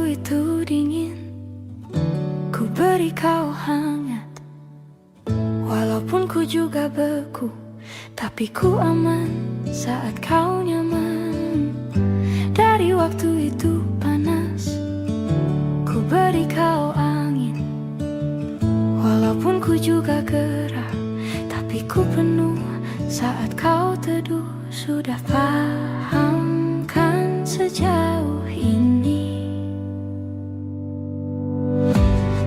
waktu itu dingin, ku beri kau hangat. Walaupun ku juga beku, tapi ku aman saat kau nyaman. Dari waktu itu panas, ku beri kau angin. Walaupun ku juga gerah, tapi ku penuh saat kau teduh. Sudah paham kan sejauh ini?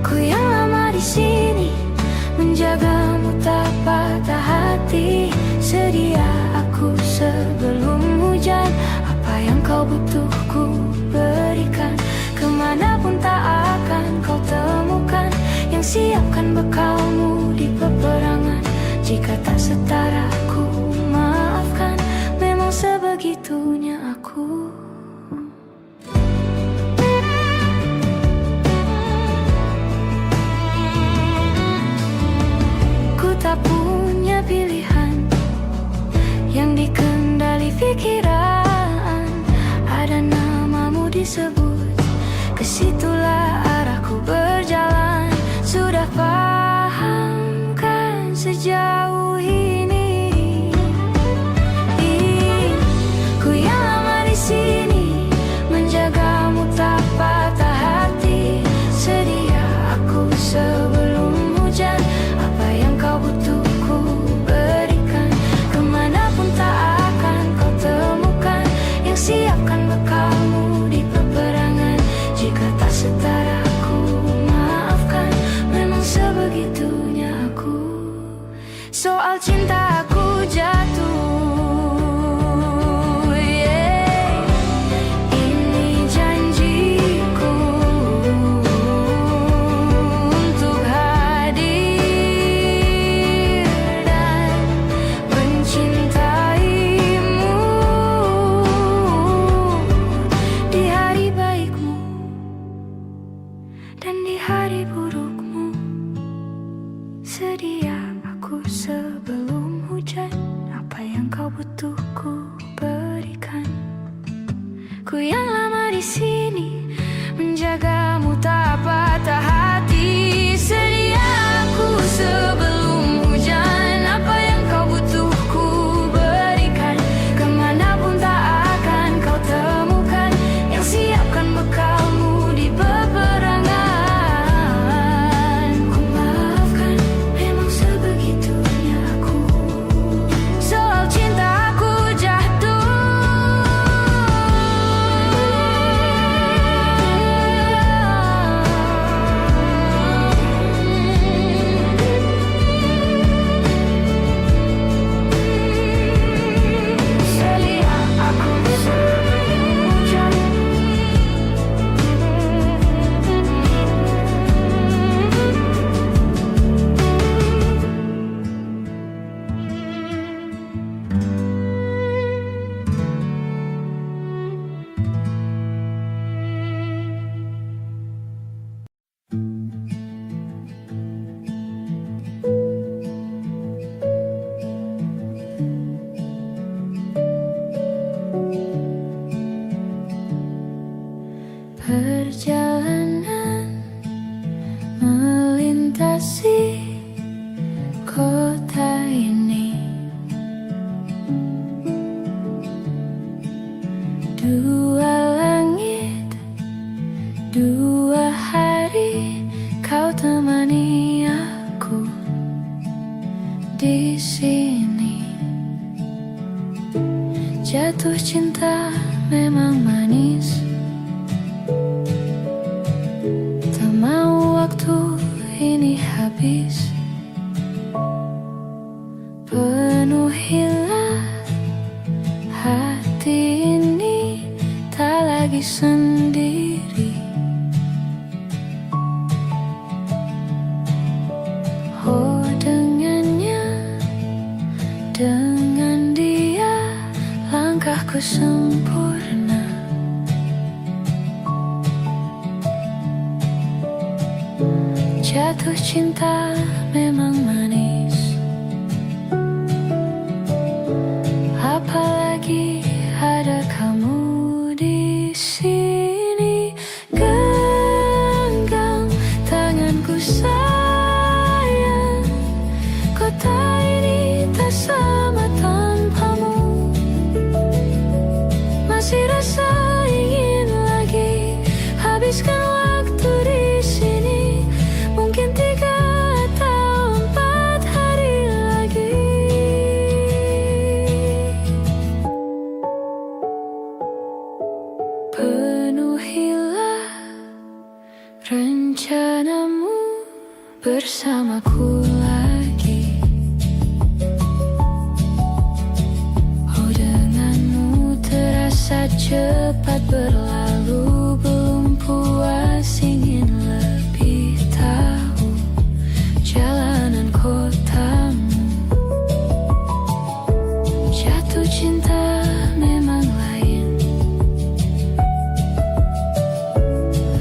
Ku yang lama di sini, menjagamu tak patah hati. Sedia aku sebelum hujan. Apa yang kau butuh ku berikan. Kemanapun tak akan kau temukan yang siapkan bekalmu di peperangan. Jika tak setara ku maafkan, memang sebegitunya aku. Ku tak punya pilihan yang dikendali pikiran. Ada namamu disebut, kesitulah arahku berjalan. Sudah paham kan sejauh ini? Ku yang lama di sini, menjagamu tak patah hati. Sedia aku sebelum hujan. Apa yang kau butuh ku berikan. Kemanapun tak akan kau temukan yang siapkan bekalmu di peperangan. Jika tak setara ku maafkan, memang sebegitunya aku. Soal cinta aku jatuh. Ini janjiku untuk hadir dan mencintaimu di hari baikmu dan di hari burukmu. Sedia aku sebelum hujan. Apa yang kau butuh ku berikan. Ku yang lama di sini, menjagamu tak patah hati. Sedia aku sebelum hujan. Apa yang kau butuh ku berikan. Kemanapun tak akan kau temukan yang siapkan bekalmu di peperangan. Ku maafkan, memang sebegitunya aku. Soal cinta aku jatuh. Sedia aku sebelum hujan. Perjalanan melintasi kota ini. Dua langit, dua hari, kau temani aku di sini. Jatuh cinta memang manis. Tak mau waktu ini habis. Penuhilah hati ini, tak lagi sendiri. Oh, dengannya, dengan dia, langkahku sempurna. Jatuh cinta memang manis. Apalagi ada kamu di sini. habiskan waktu di sini. Mungkin 3 atau 4 hari lagi. Penuhilah rencanamu bersamaku lagi. Oh, denganmu terasa cepat berlalu. Belum puas ingin lebih tahu jalanan kotamu. Jatuh cinta memang lain,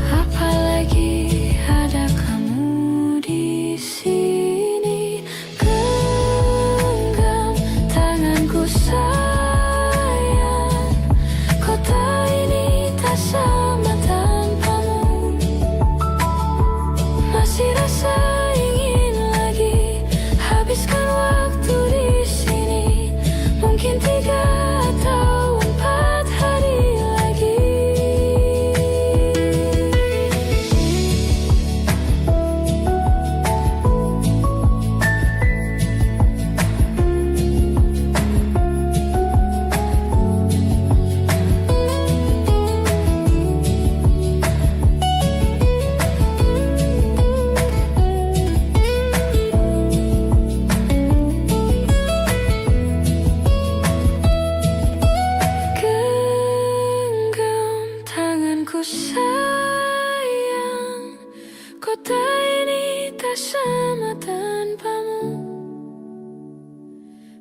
apalagi ada kamu di sini. Genggam tanganku sayang, kota ini tak sama tanpamu. Masih rasa ingin lagi habiskan waktu di sini. Mungkin 3 atau 4 hari lagi. Genggam tanganku sayang, kota ini tak sama tanpamu.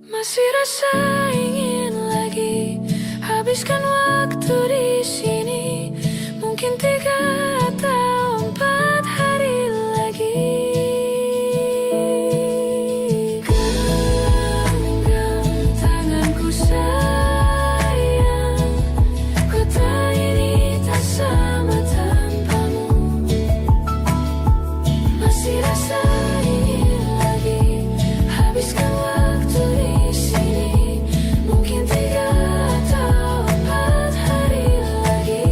Masih rasa ingin lagi habiskan waktu di sini. Mungkin 3 atau 4 hari lagi. Genggam tanganku sayang, kota ini tak sama tanpamu. Masih rasa ingin lagi habiskan waktu di sini. Mungkin 3 atau 4 hari lagi.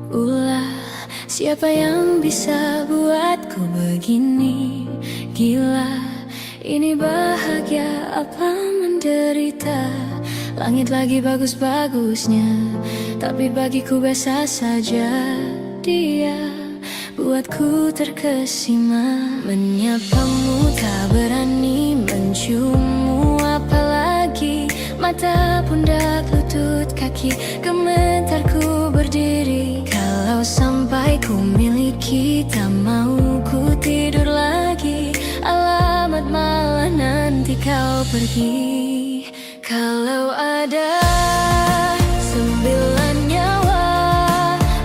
Ulah, siapa yang bisa buatku begini? Gila, ini bahagia apa menderita? Langit lagi bagus-bagusnya, tapi bagiku biasa saja. Dia buatku terkesima. Menyapamu tak berani, menciummu apalagi. Mata, pundak, lutut, kaki, gemetarku berdiri. Kalau sampai ku miliki, tak mau ku tidur lagi. Alamat malah nanti kau pergi. Kalau ada 9 nyawa,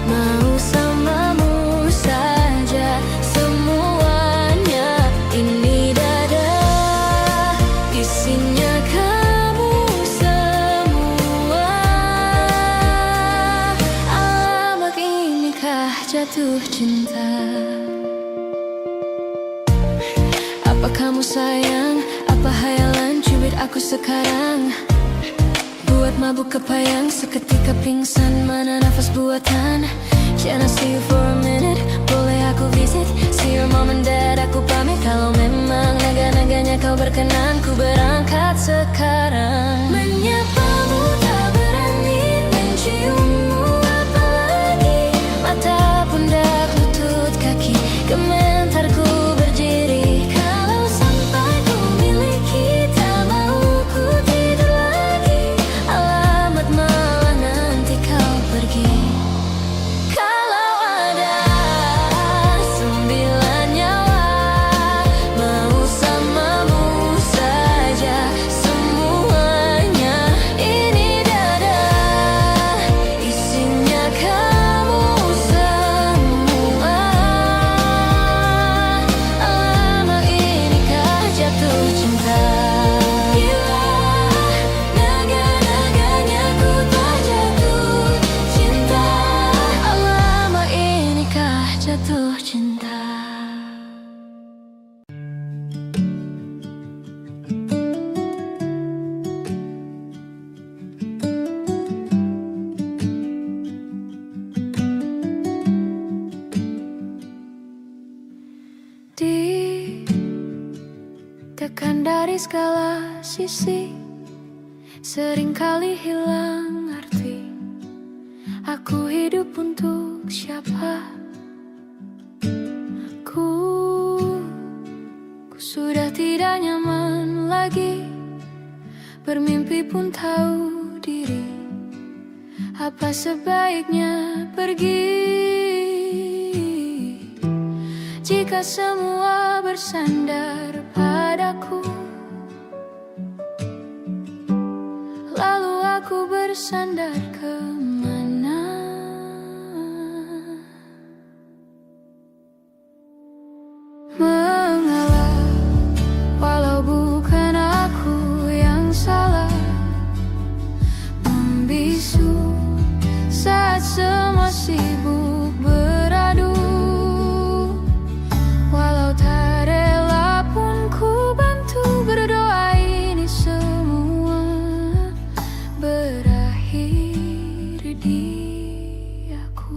mau samamu saja semuanya. Ini dada, isinya kamu semua. Alamak, inikah jatuh cinta? Apa kamu sayang? Apa hayalan cubit aku sekarang? Buat mabuk kepayang, seketika pingsan. Mana nafas buatan? Can I see you for a minute? Boleh aku visit? See your mom and dad, aku pamit. Kalau memang naga-naganya kau berkenan, ku berangkat sekarang. Menyapamu tak berani, menciummu apalagi. Mata, pundak, lutut, kaki, gemetarku berdiri. Kalau sampai ku miliki, tak mau ku tidur lagi. Alamat malah nanti kau pergi. Kalau ada 9 nyawa, mau samamu saja semuanya. segala sisi, seringkali hilang arti. Aku hidup untuk siapa? Ku sudah tidak nyaman lagi, bermimpi pun tahu diri. Apa sebaiknya pergi jika semua bersandar padaku? Lalu aku bersandar kemana? Mengalah, walau bukan aku yang salah. Membisu saat semua sibuk beradu. Walau tak rela pun ku bantu berdoa ini semua berakhir di aku.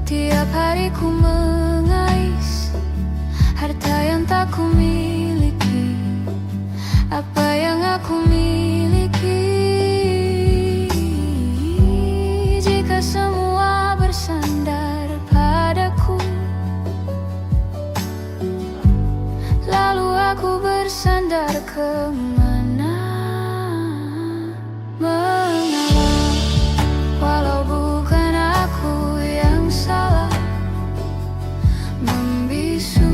Setiap hari ku mengais harta yang tak ku miliki. Apa yang aku miliki jika semua bersandar padaku? Lalu aku bersandar kemana? Mengalah, walau bukan aku yang salah. Membisu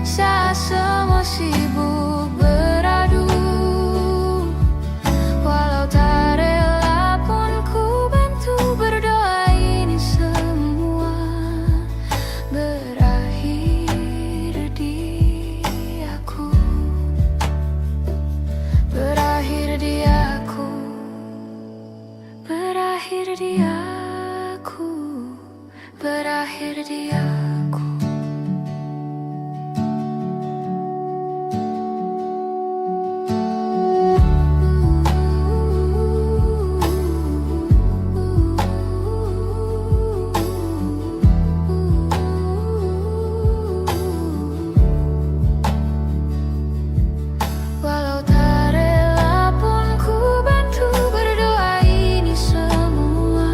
saat semua sibuk beradu. Walau tak rela pun ku bantu berdoa ini semua berakhir di aku. Berakhir di aku. Berakhir di aku. Berakhir di aku. Walau tak rela pun ku bantu berdoa ini semua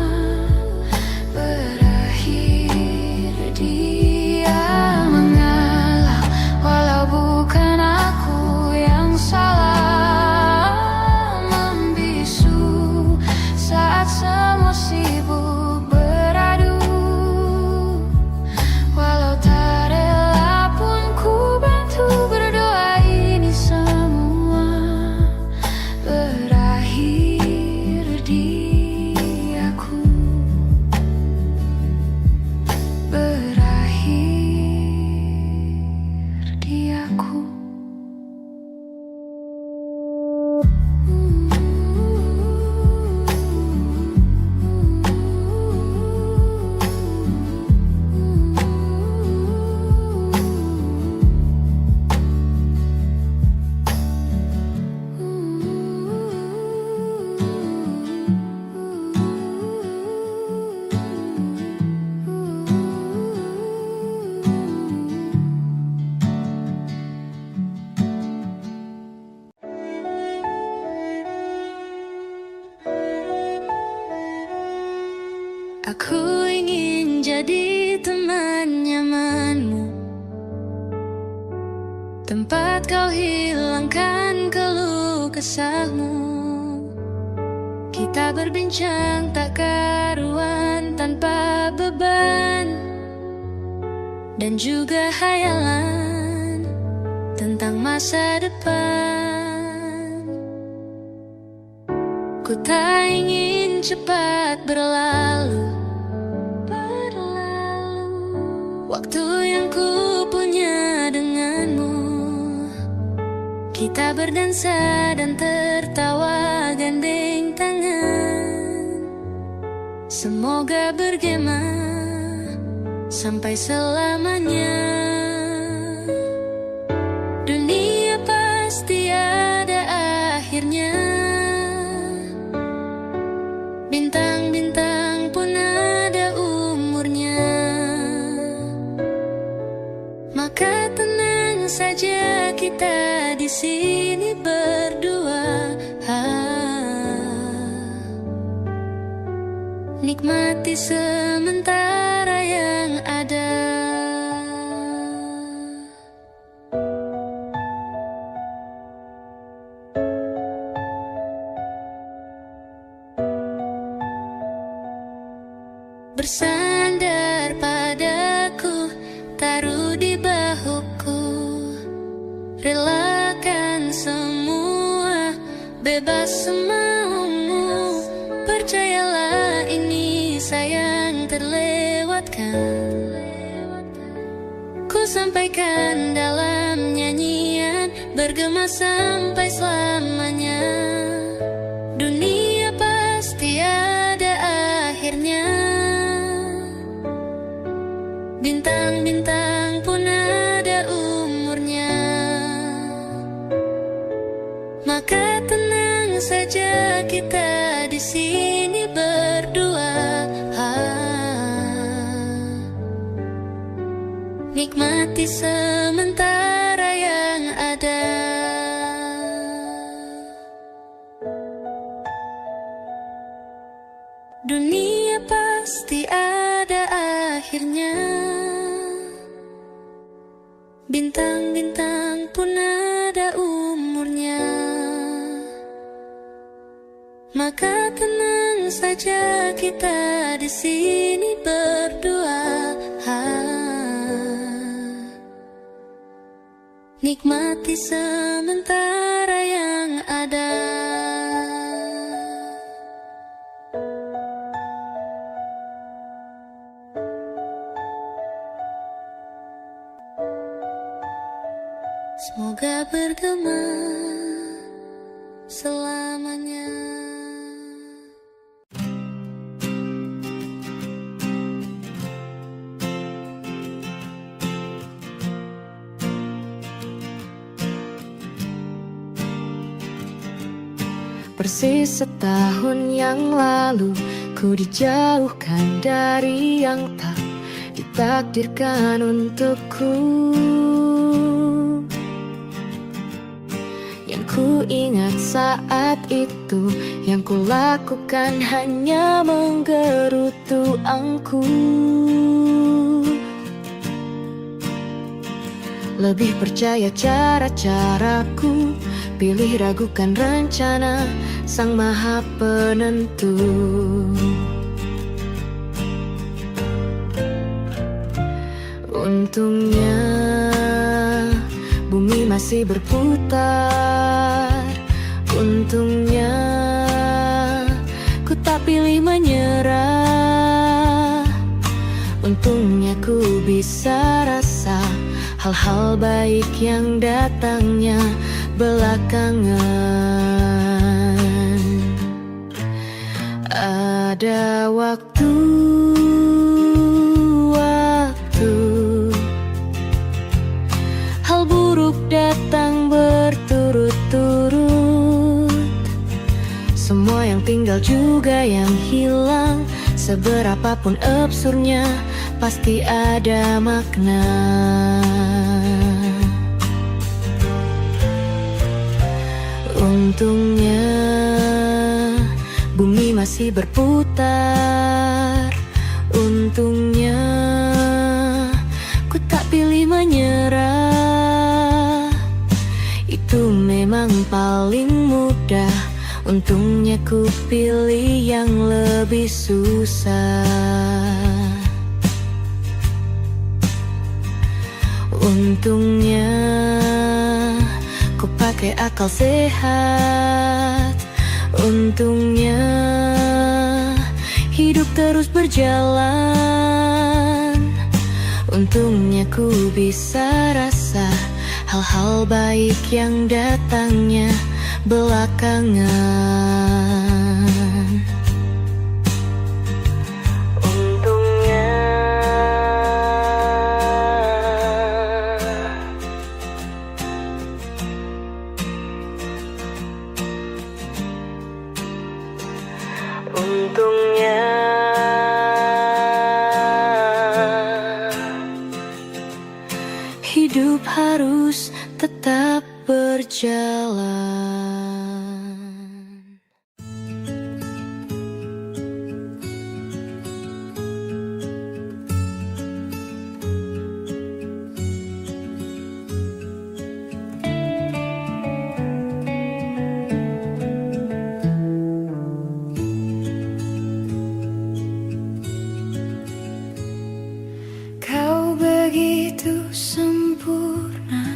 berakhir dia. Mengalah, walau bukan aku yang salah. Membisu saat semua sibuk beradu. Walau tak rela pun ku bantu berdoa ini semua berakhir di aku. Berakhir di aku. Aku ingin jadi teman nyamanmu, tempat kau hilangkan keluh kesahmu. Kita berbincang tak karuan tanpa beban, dan juga hayalan tentang masa depan. Ku tak ingin cepat berlalu waktu yang ku punya denganmu. Kita berdansa dan tertawa gandeng tangan. Semoga bergema sampai selamanya. Dunia pasti ada akhirnya. Bintang-bintang pun maka tenang saja kita di sini berdua. Nikmati sementara yang ada. Bersandar padaku, taruh di bahuku, relakan semua, bebas semaumu. Percayalah ini sayang terlewatkan. Ku sampaikan dalam nyanyian, bergema sampai selamanya. Dunia pasti ada akhirnya. Bintang-bintang pun ada umurnya. Maka tenang saja kita di sini berdua. Nikmati sementara yang ada. Dunia pasti ada akhirnya. Bintang-bintang pun ada umurnya. Maka tenang saja kita di sini berdua. Nikmati sementara yang ada. Semoga bergema selamanya. Persis setahun yang lalu ku dijauhkan dari yang tak ditakdirkan untukku. Yang ku ingat saat itu, yang ku lakukan hanya menggerutu angku. Lebih percaya cara-caraku, pilih ragukan rencana Sang Maha Penentu. Untungnya bumi masih berputar. Untungnya ku tak pilih menyerah. Untungnya ku bisa rasa hal-hal baik yang datangnya belakangan. Ada waktu hal buruk datang berturut-turut. Semua yang tinggal juga yang hilang. Seberapapun absurdnya, pasti ada makna. Untungnya bumi masih berputar. Untungnya ku tak pilih menyerah. Itu memang paling mudah. Untungnya ku pilih yang lebih susah. Untungnya ku pakai akal sehat. Untungnya hidup terus berjalan. Untungnya ku bisa rasa hal-hal baik yang datangnya belakangan. Untungnya hidup harus tetap berjalan. Kau begitu sempurna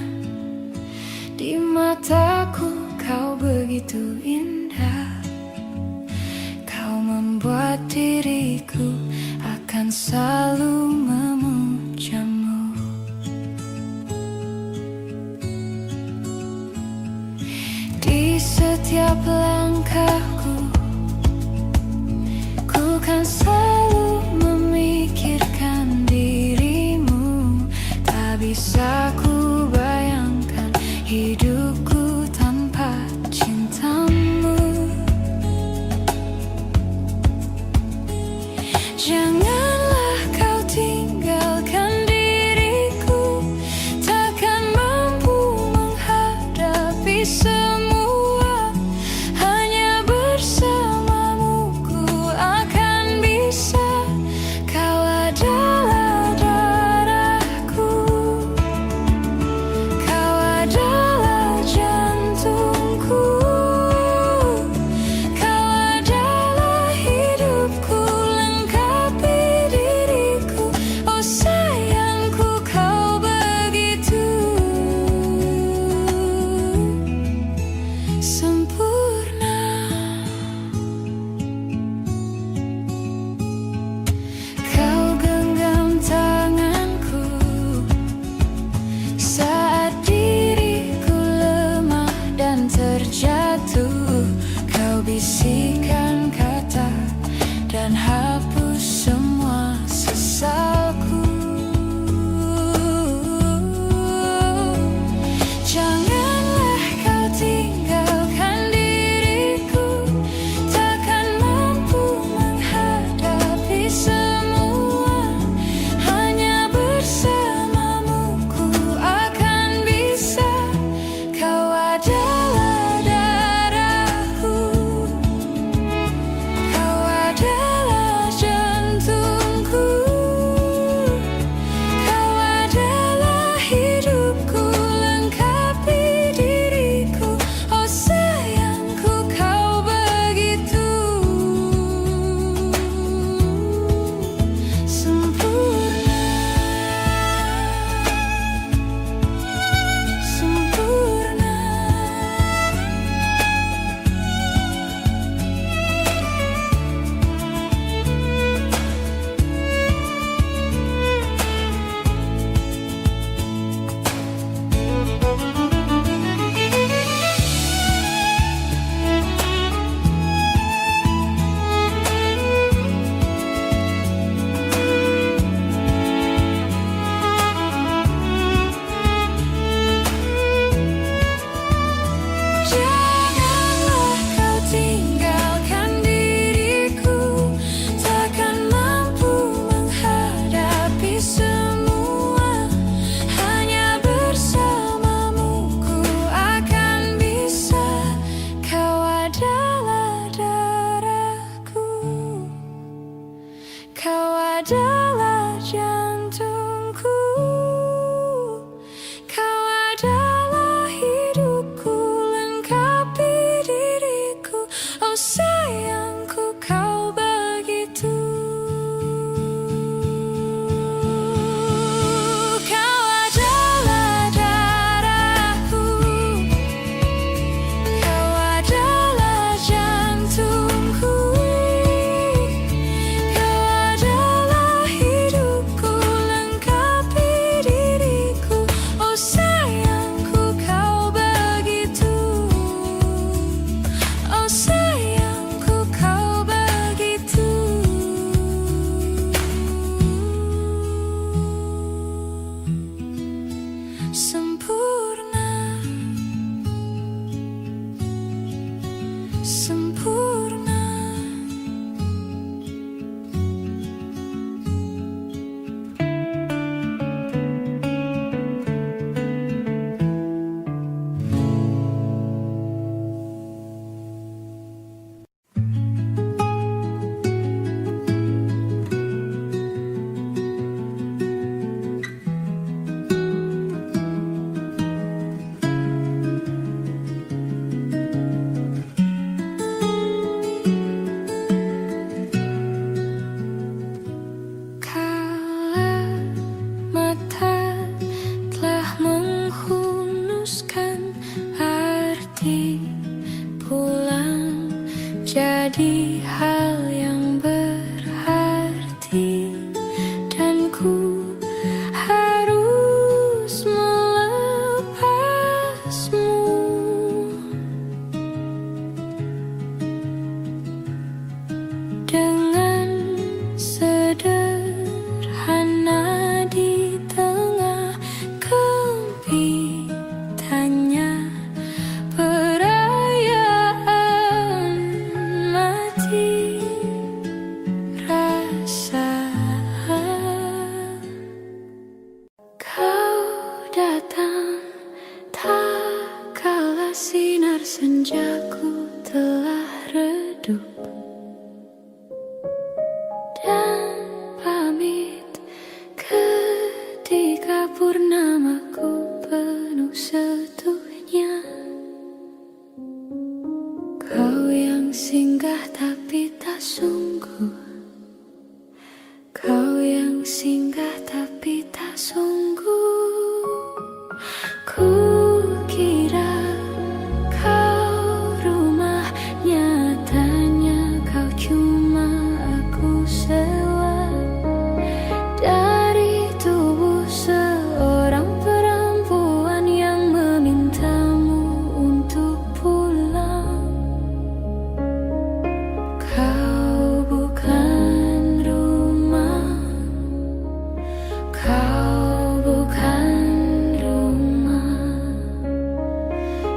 di mataku, kau begitu indah. Kau membuat diriku akan selalu memujamu. Di setiap langkahku, ku kan selalu memikirkan dirimu. Tak bisa ku bayangkan hidupku tanpa cintamu. Janganlah kau tinggalkan senjaku telah redup dan pamit ketika purnamaku penuh setuhnya. Kau yang singgah tapi tak sungguh, kau yang singgah tapi tak sungguh. Ku kira kau rumah, nyatanya kau cuma aku sewa dari tubuh seorang perempuan yang memintamu untuk pulang. Kau bukan rumah, kau bukan rumah,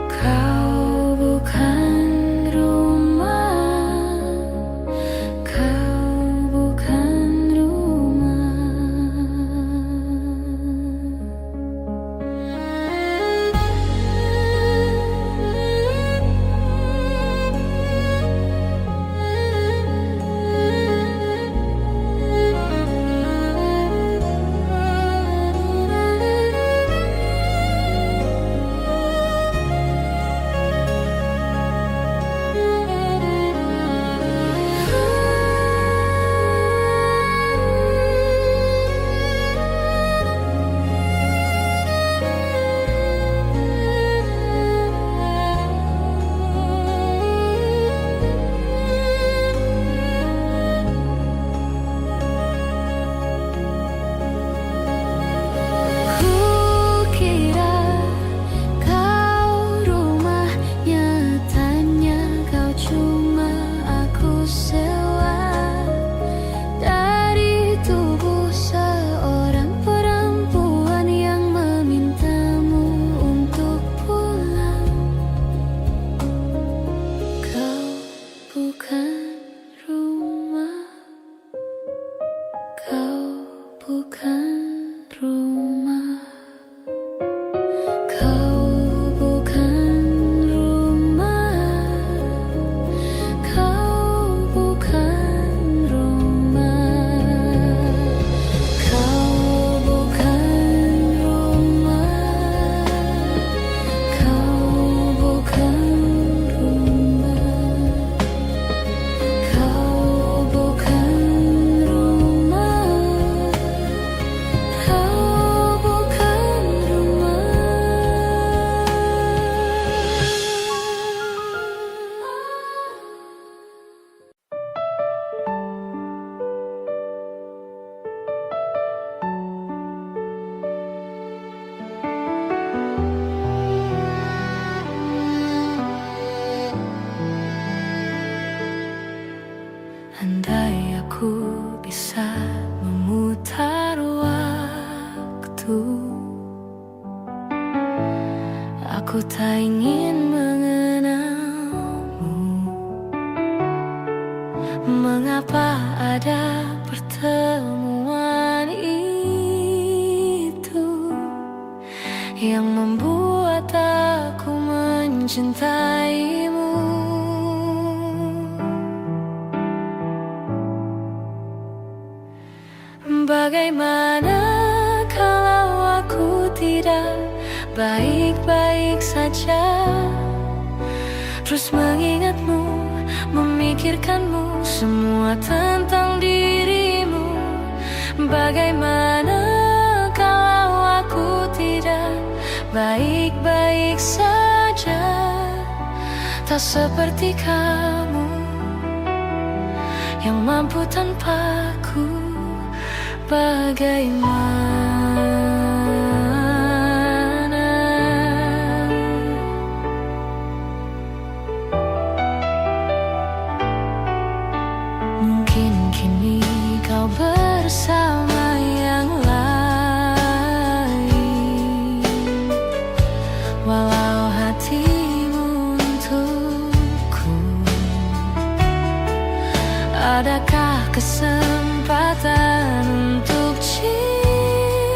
kau bukan rumah, kau bukan rumah. Kukira kau rumah, nyatanya kau cuma aku sewa dari tubuh seorang perempuan yang memintamu untuk pulang. Kau bukan rumah, kau bukan rumah, kau bukan rumah, kau bukan rumah, kau bukan rumah, kau bukan rumah, kau bukan rumah, kau bukan rumah. Andai aku bisa memutar waktu, aku tak ingin mengenalmu. Mengapa ada pertemuan itu yang membuat aku mencintaimu? Bagaimana kalau aku tidak baik-baik saja, terus mengingatmu, memikirkanmu, semua tentang dirimu? Bagaimana kalau aku tidak baik-baik saja, tak seperti kamu yang mampu tanpaku? Bagaimana? Mungkin kini kau bersama yang lain, walau hatimu untukku. Adakah kesempatan untuk cinta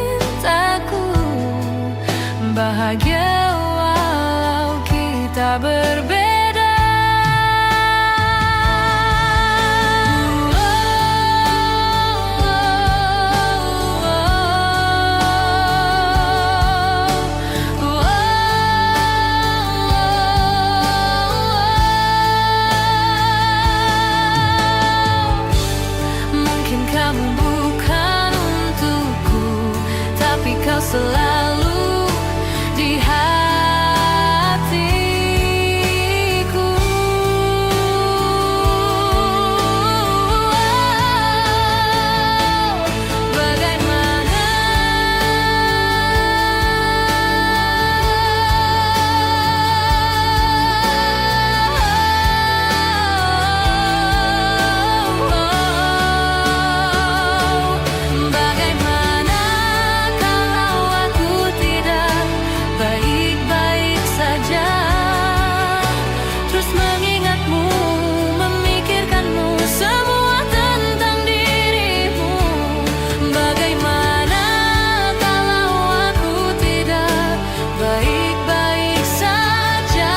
selalu di hatiku. Bagaimana bagaimana kalau aku tidak baik-baik saja, terus mengingatmu, memikirkanmu, semua tentang dirimu. Bagaimana kalau aku tidak baik-baik saja,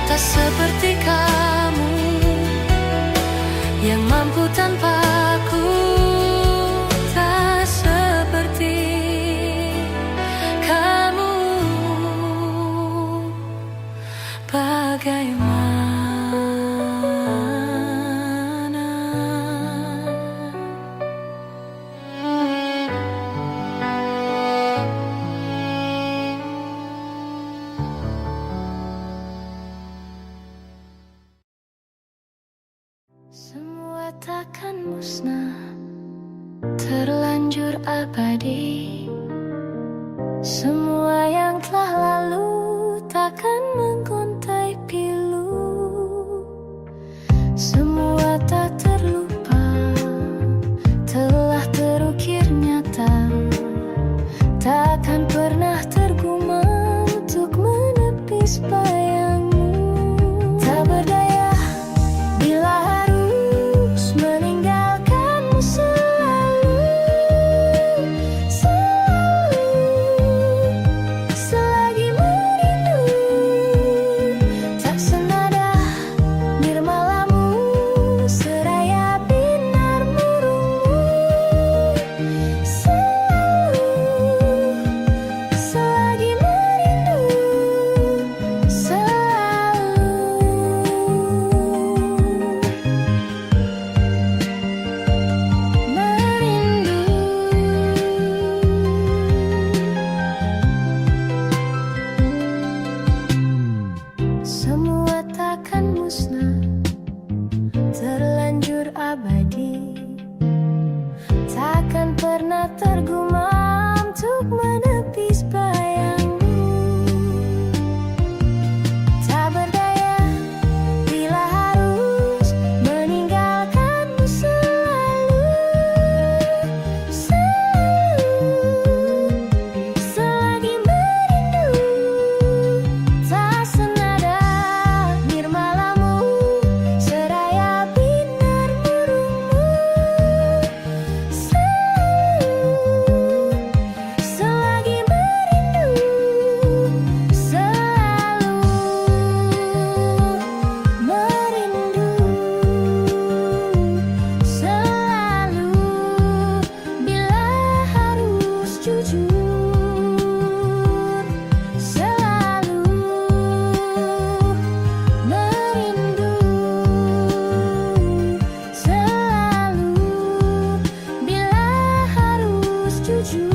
tak seperti kamu yang mampu tanpaku, tak seperti kamu. Bagaimana semua takkan musnah, terlanjur abadi. Semua yang telah lalu takkan mengontai pilu. Semua tak terlupa, telah terukir nyata, takkan pernah tergumam untuk menepis bayangmu. Tak berdaya bila harus meninggalkanmu selalu, selalu, selagi merindu. Tak senada nirmalamu, seraya binar murungmu. Selalu, selagi merindu, selalu merindu. Semua takkan musnah, terlanjur abadi, takkan pernah tergumam untuk menepis bayangmu. Tak berdaya bila harus meninggalkanmu selalu, selalu, selagi merindu. Tak senada nirmalamu, seraya binar murungmu. Selalu, selagi merindu, selalu merindu, selalu bila harus jujur, selalu merindu, selalu bila harus jujur.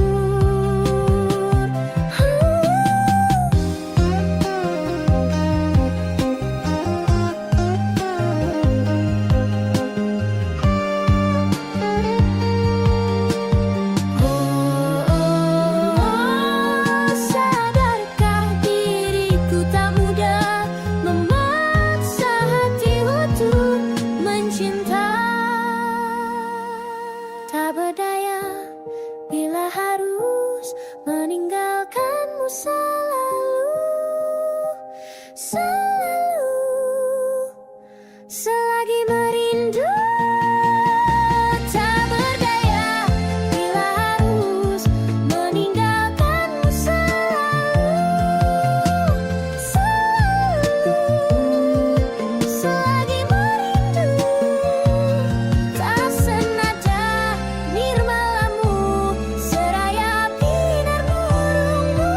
Sadarkah diriku tak mudah memaksa hati untuk mencinta. Tak berdaya bila harus meninggalkanmu selalu, selalu, selagi merindu. Tak berdaya bila harus meninggalkanmu selalu, selalu, selagi merindu. Tak senada nirmalamu, seraya binar murungmu.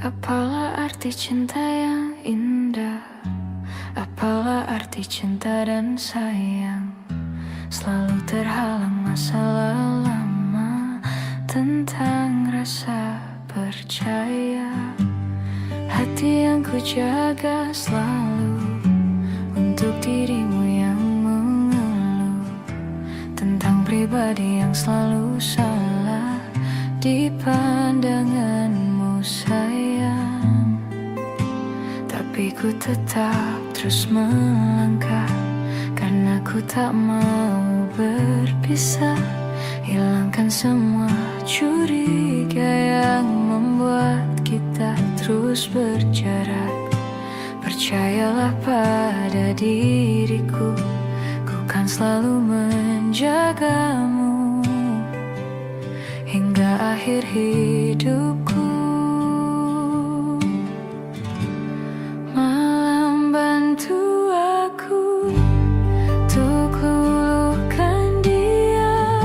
Apalah arti cinta yang indah? Apalah arti cinta dan sayang? Selalu terhalang masalah lama tentang rasa percaya. Hati yang ku jaga selalu untuk dirimu yang mengeluh tentang pribadi yang selalu salah di pandanganmu sayang. Tapi ku tetap terus melangkah karena ku tak mau berpisah. Hilangkan semua curiga yang membuat kita terus berjarak. Percayalah pada diriku, ku kan selalu menjagamu hingga akhir hidupku. Malam bantu aku untuk luluhkan dia,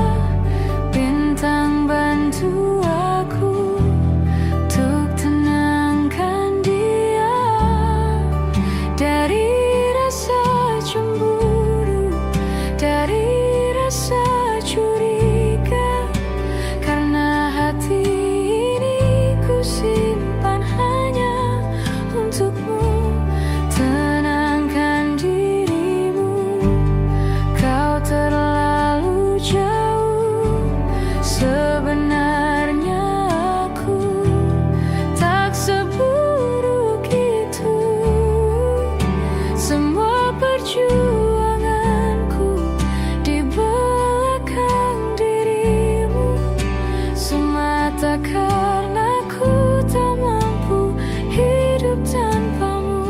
bintang bantu aku untuk tenangkan dia dari rasa cemburu, dari rasa curiga. Karena hati ini ku simpan hanya untukmu. Tenangkan dirimu, kau terlalu jauh. Sebenarnya aku tak seburuk itu. Semua perjuanganku di belakang dirimu semata karena ku tak mampu hidup tanpamu.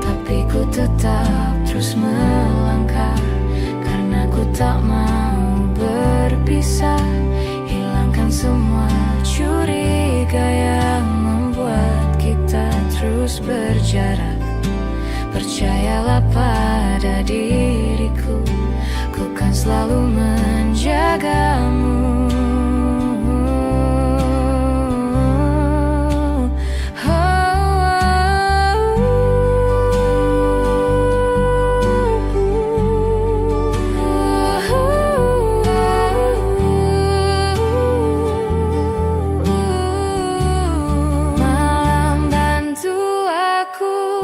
Tapi ku tetap terus melangkah karena ku tak mau berpisah. Hilangkan semua curiga yang membuat kita terus berjarak. Percayalah pada diriku, ku kan selalu menjagamu. Malam bantu aku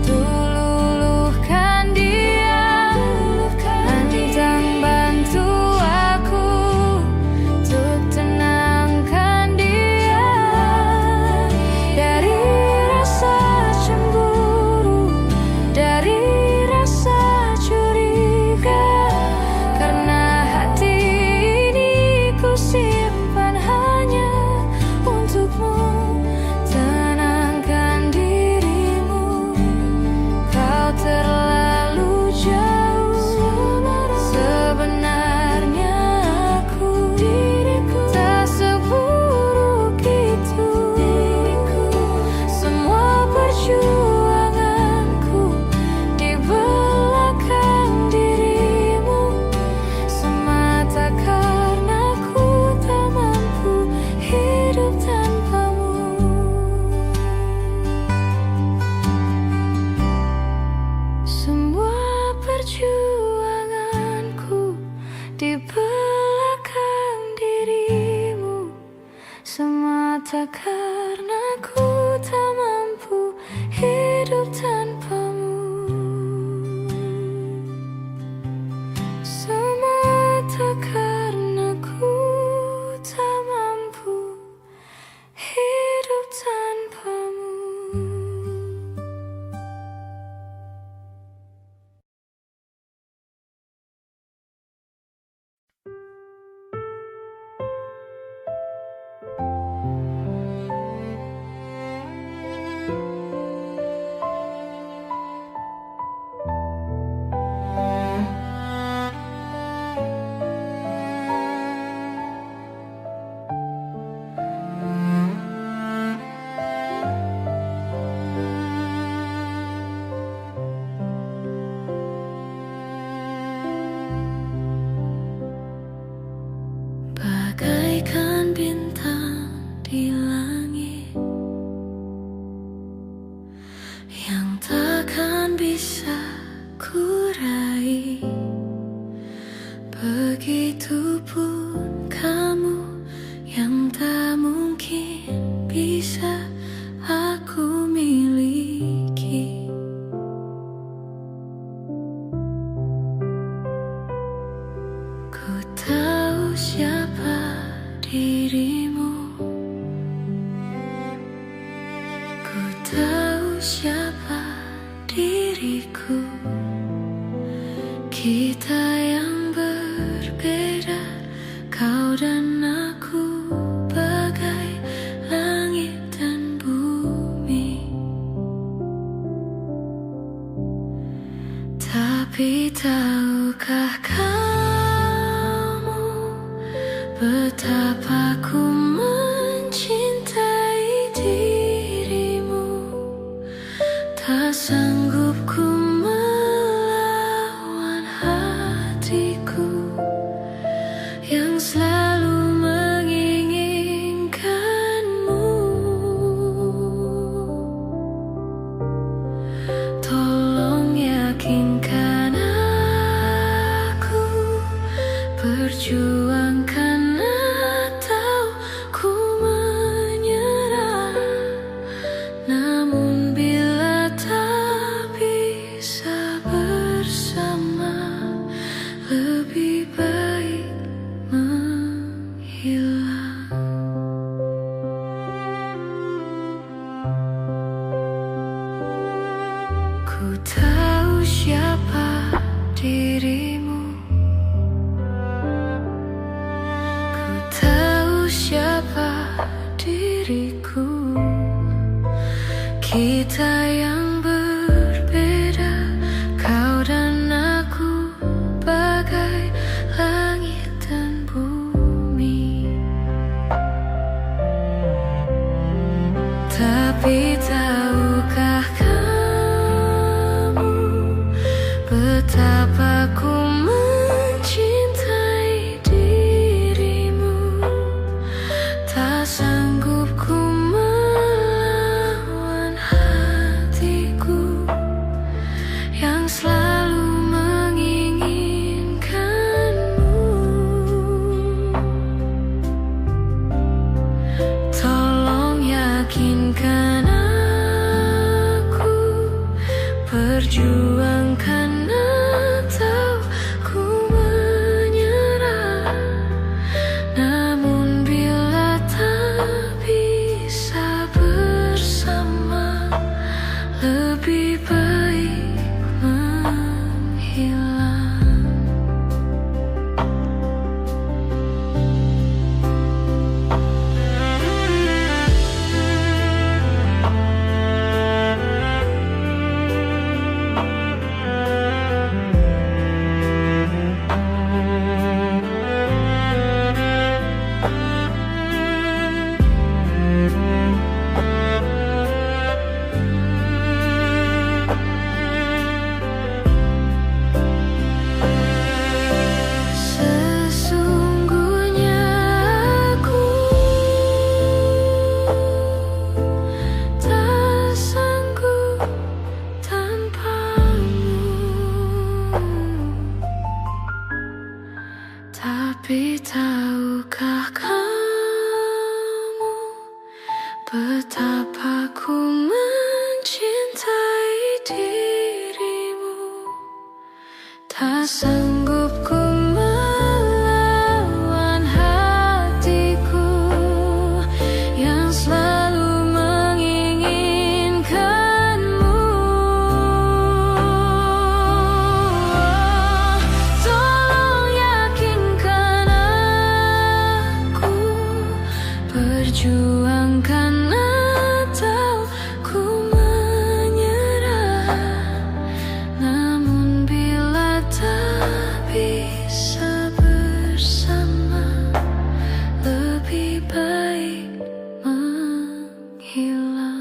luluhkan dia, bintang bantu aku diriku. Kita yang berbeda, kau dan aku, bagai langit dan bumi. Tapi tahukah kamu betapa ku mencintai dirimu? Tak sanggup ku melawan hatiku yang selalu menginginkanmu. Tolong yakinkan aku, perjuangkan atau ku menyerah. Namun bila tak bisa bersama, lebih baik menghilang. Ku tahu siapa dirimu, ku tahu siapa diriku. Kita yang berbeda, kau dan aku, bagai langit dan bumi. Tapi tahukah kamu betapa ku mencintai dirimu? Tak sanggup ku melawan hatiku yang selalu menginginkanmu. Tolong yakinkan aku, perjuangkan atau ku menyerah. Namun bila tak bisa bersama, lebih baik menghilang. Sesungguhnya aku tak sanggup tanpamu. Tapi tahukah kamu betapa ku mencintai dirimu? Tak sanggup ku melawan hatiku yang selalu menginginkanmu. Tolong yakinkan aku, perjuangkan atau ku menyerah. Namun bila tak bisa bersama, lebih baik menghilang.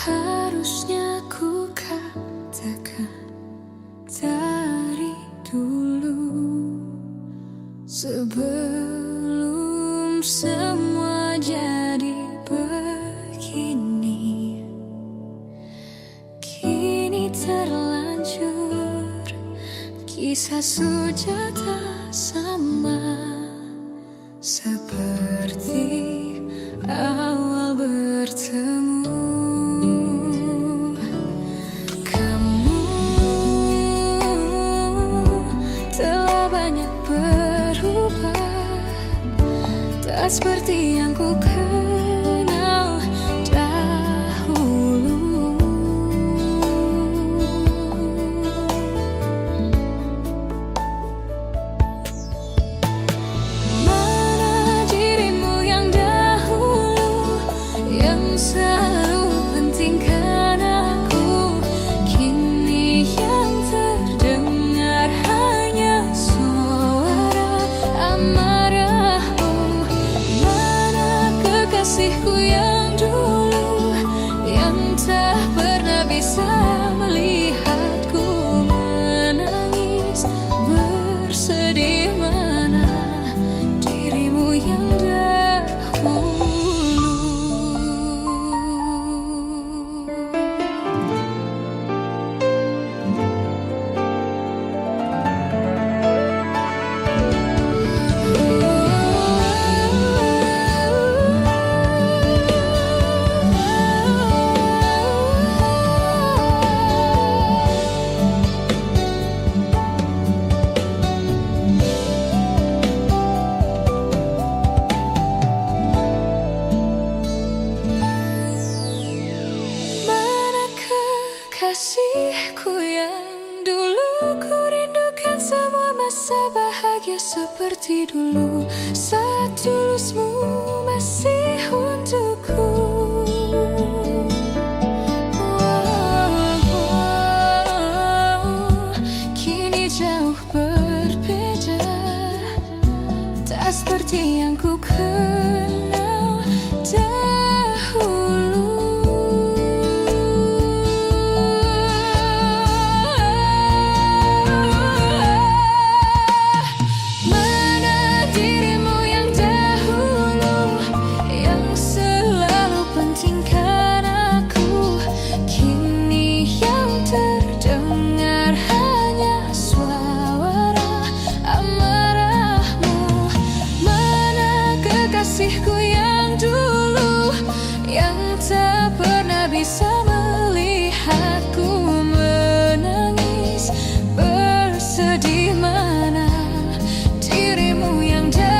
Harusnya ku katakan dari dulu, sebelum semua jadi begini. Kini terlanjur Kisah sujata sama seperti awal bertemu. Kamu telah banyak berubah, tak seperti yang ku kenal dahulu. Mana dirimu yang dahulu, yang selalu pentingkan aku, kini yang terdengar hanya suara amarahmu. Mana kekasihku yang dulu, yang tak pernah bisa melihatku menangis bersedih. Mana dirimu yang dahulu. Mana kekasihku yang dulu, ku rindukan semua masa bahagia seperti dulu, saat tulusmu masih untukku. Kini jauh berbeda, tak seperti yang ku kenal dahulu. Mana dirimu yang dahulu, yang selalu pentingkan aku, kini yang terdengar hanya suara amarahmu. Mana kekasihku yang dulu, yang tak pernah bisa melihatku menangis bersedih. Mana dirimu yang dahulu,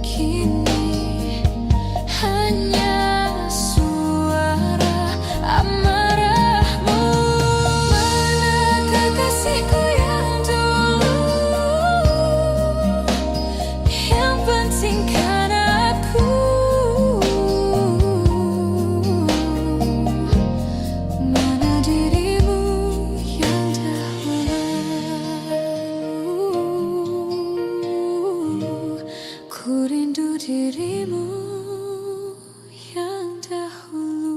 kini hanya suara amarahmu. Mana kekasihku yang dulu, yang pentingkan aku, mana dirimu yang dahulu. Ku rindu dirimu yang dahulu.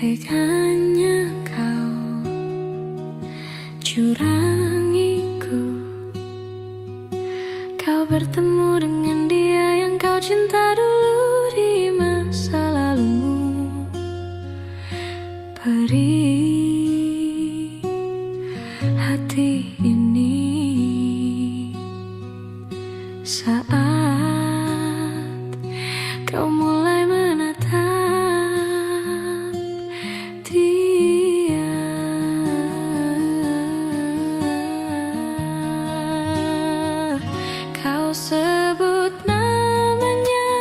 Teganya kau curangiku, kau bertemu dengan dia yang kau cinta dulu di masa lalumu. Perih hati ini saat kau mulai menatap dia. Kau sebut namanya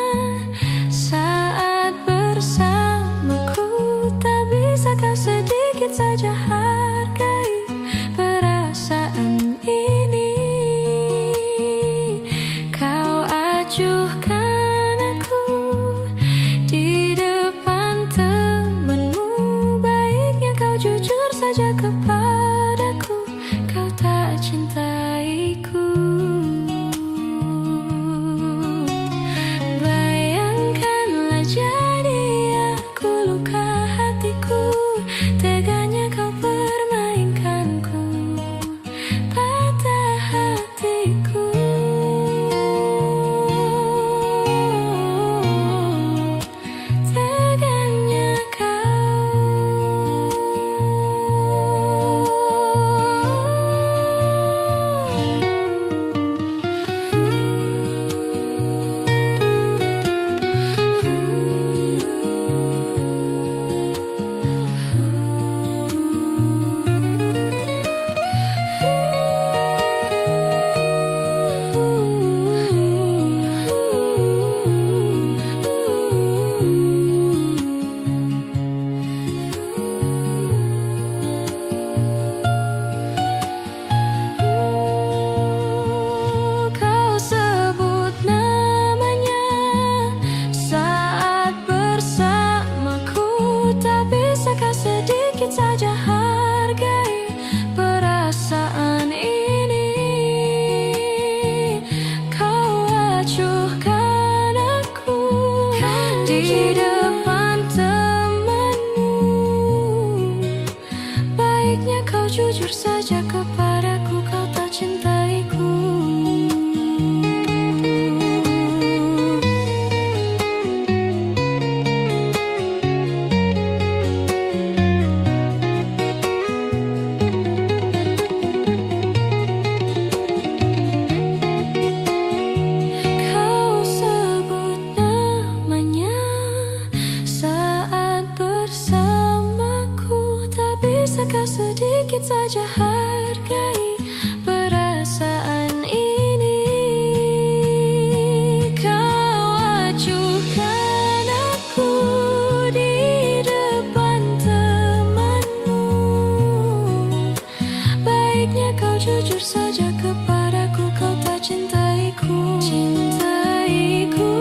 saat bersamaku, tak bisa kau sedikit saja hargai perasaan ini. Baiknya kau jujur saja kepadaku, kau tak cintaiku. Cintaiku,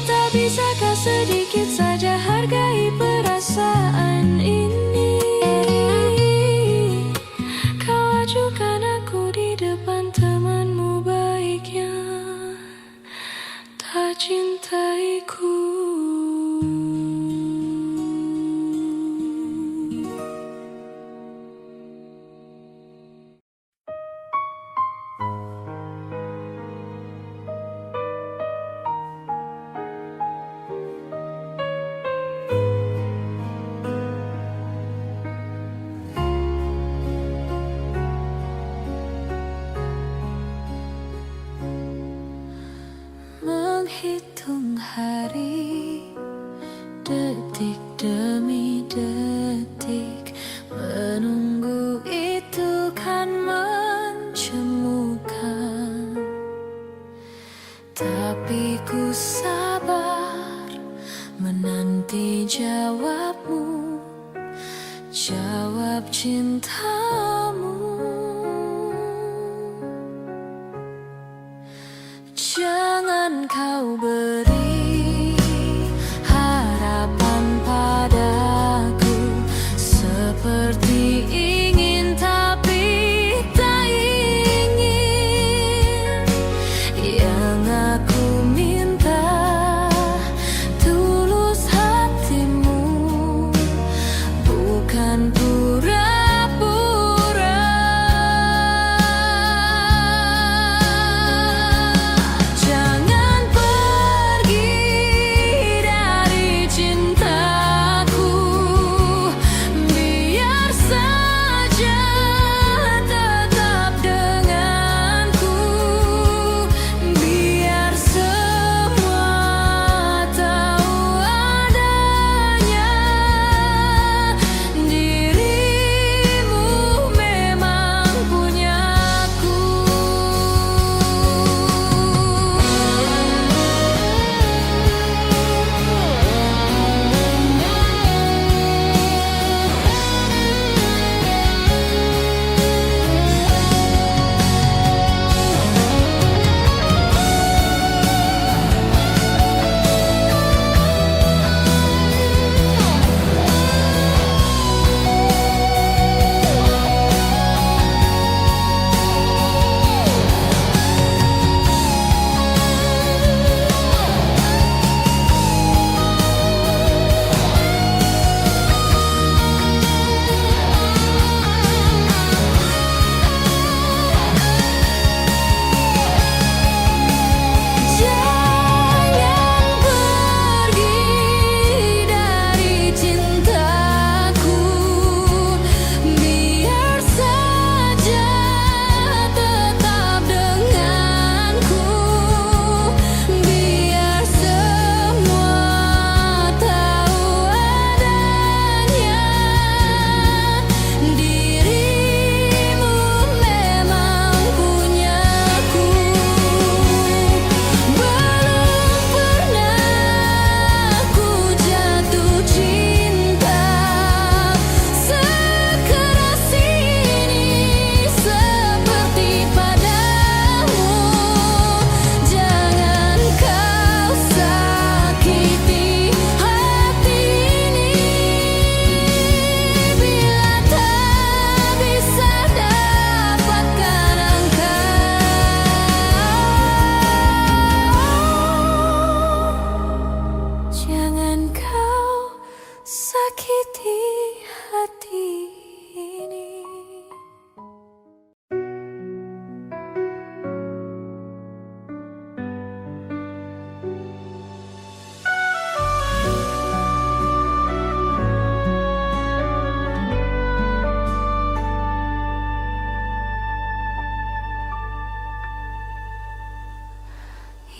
tak bisakah sedikit saja hargai perasaan ini? Kau ajukan aku di depan temanmu, baiknya tak cintaiku. Menghitung hari, detik demi detik, menunggu itu kan mencemukan. Tapi ku sabar menanti jawabmu, jawab cintamu. Jangan kau beri harapan padaku, seperti ingin tapi tak ingin. Yang aku minta tulus hatimu, bukan pura-pura. Jangan pergi dari cintaku, biar saja tetap denganku, biar semua tahu adanya dirimu memang punyaku. Jangan pergi dari cintaku, biar saja tetap denganku, biar semua tahu adanya dirimu memang punyaku. Belum pernah ku jatuh cinta sekeras ini seperti padamu. Jangan kau sakiti hati ini, bila tak bisa dapatkan engkau. Jangan kau sakiti hati ini.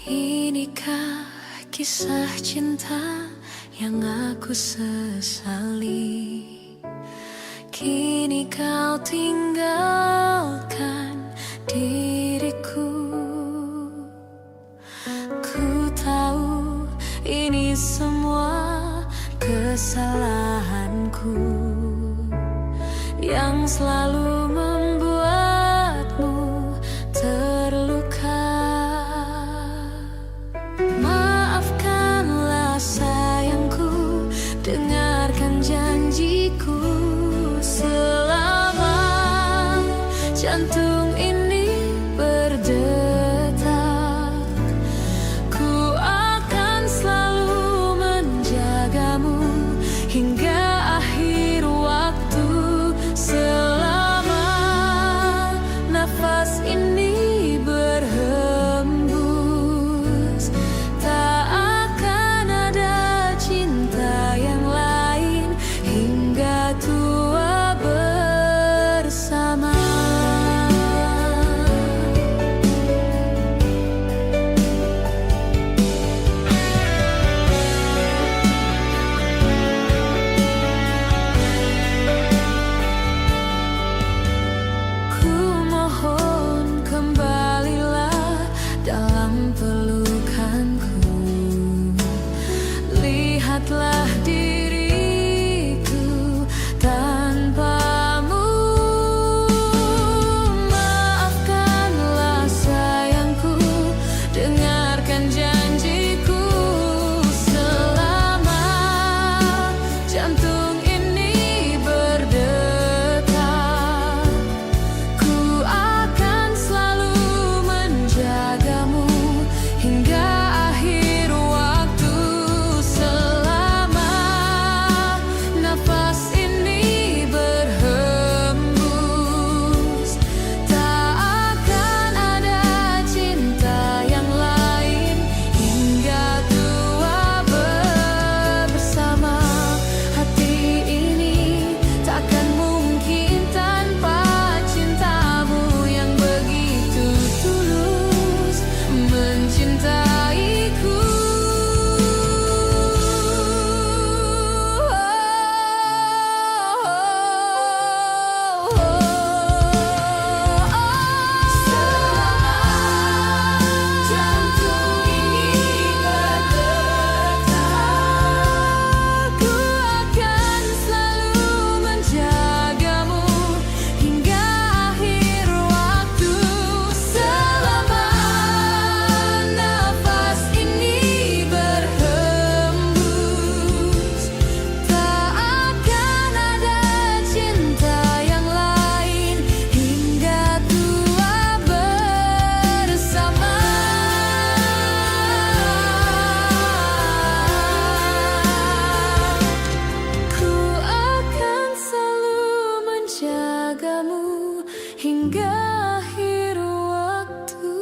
Inikah kisah cinta yang aku sesali? Kini kau tinggalkan diriku. Ku tahu ini semua kesalahanku yang selalu Jantung ini berdetak. Ku akan selalu menjagamu hingga akhir waktu. Selama nafas ini berhembus, tak akan ada cinta yang lain hingga tua bersama. Ku mohon kembalilah dalam pelukanku. Lihatlah diriku tanpamu. Maafkanlah sayangku, dengarkan janjiku. Selama jantung ini berdetak, ku akan selalu menjagamu hingga akhir waktu. Selama nafas ini berhembus, tak akan ada cinta yang lain hingga tua bersama. Hati ini takkan mungkin tanpa cintamu yang begitu tulus mencintaiku. Selama jantung ini berdetak, ku akan selalu menjagamu hingga akhir waktu. Selama nafas ini berhembus, tak akan ada cinta yang lain hingga tua bersama. Ku akan selalu menjagamu hingga akhir waktu.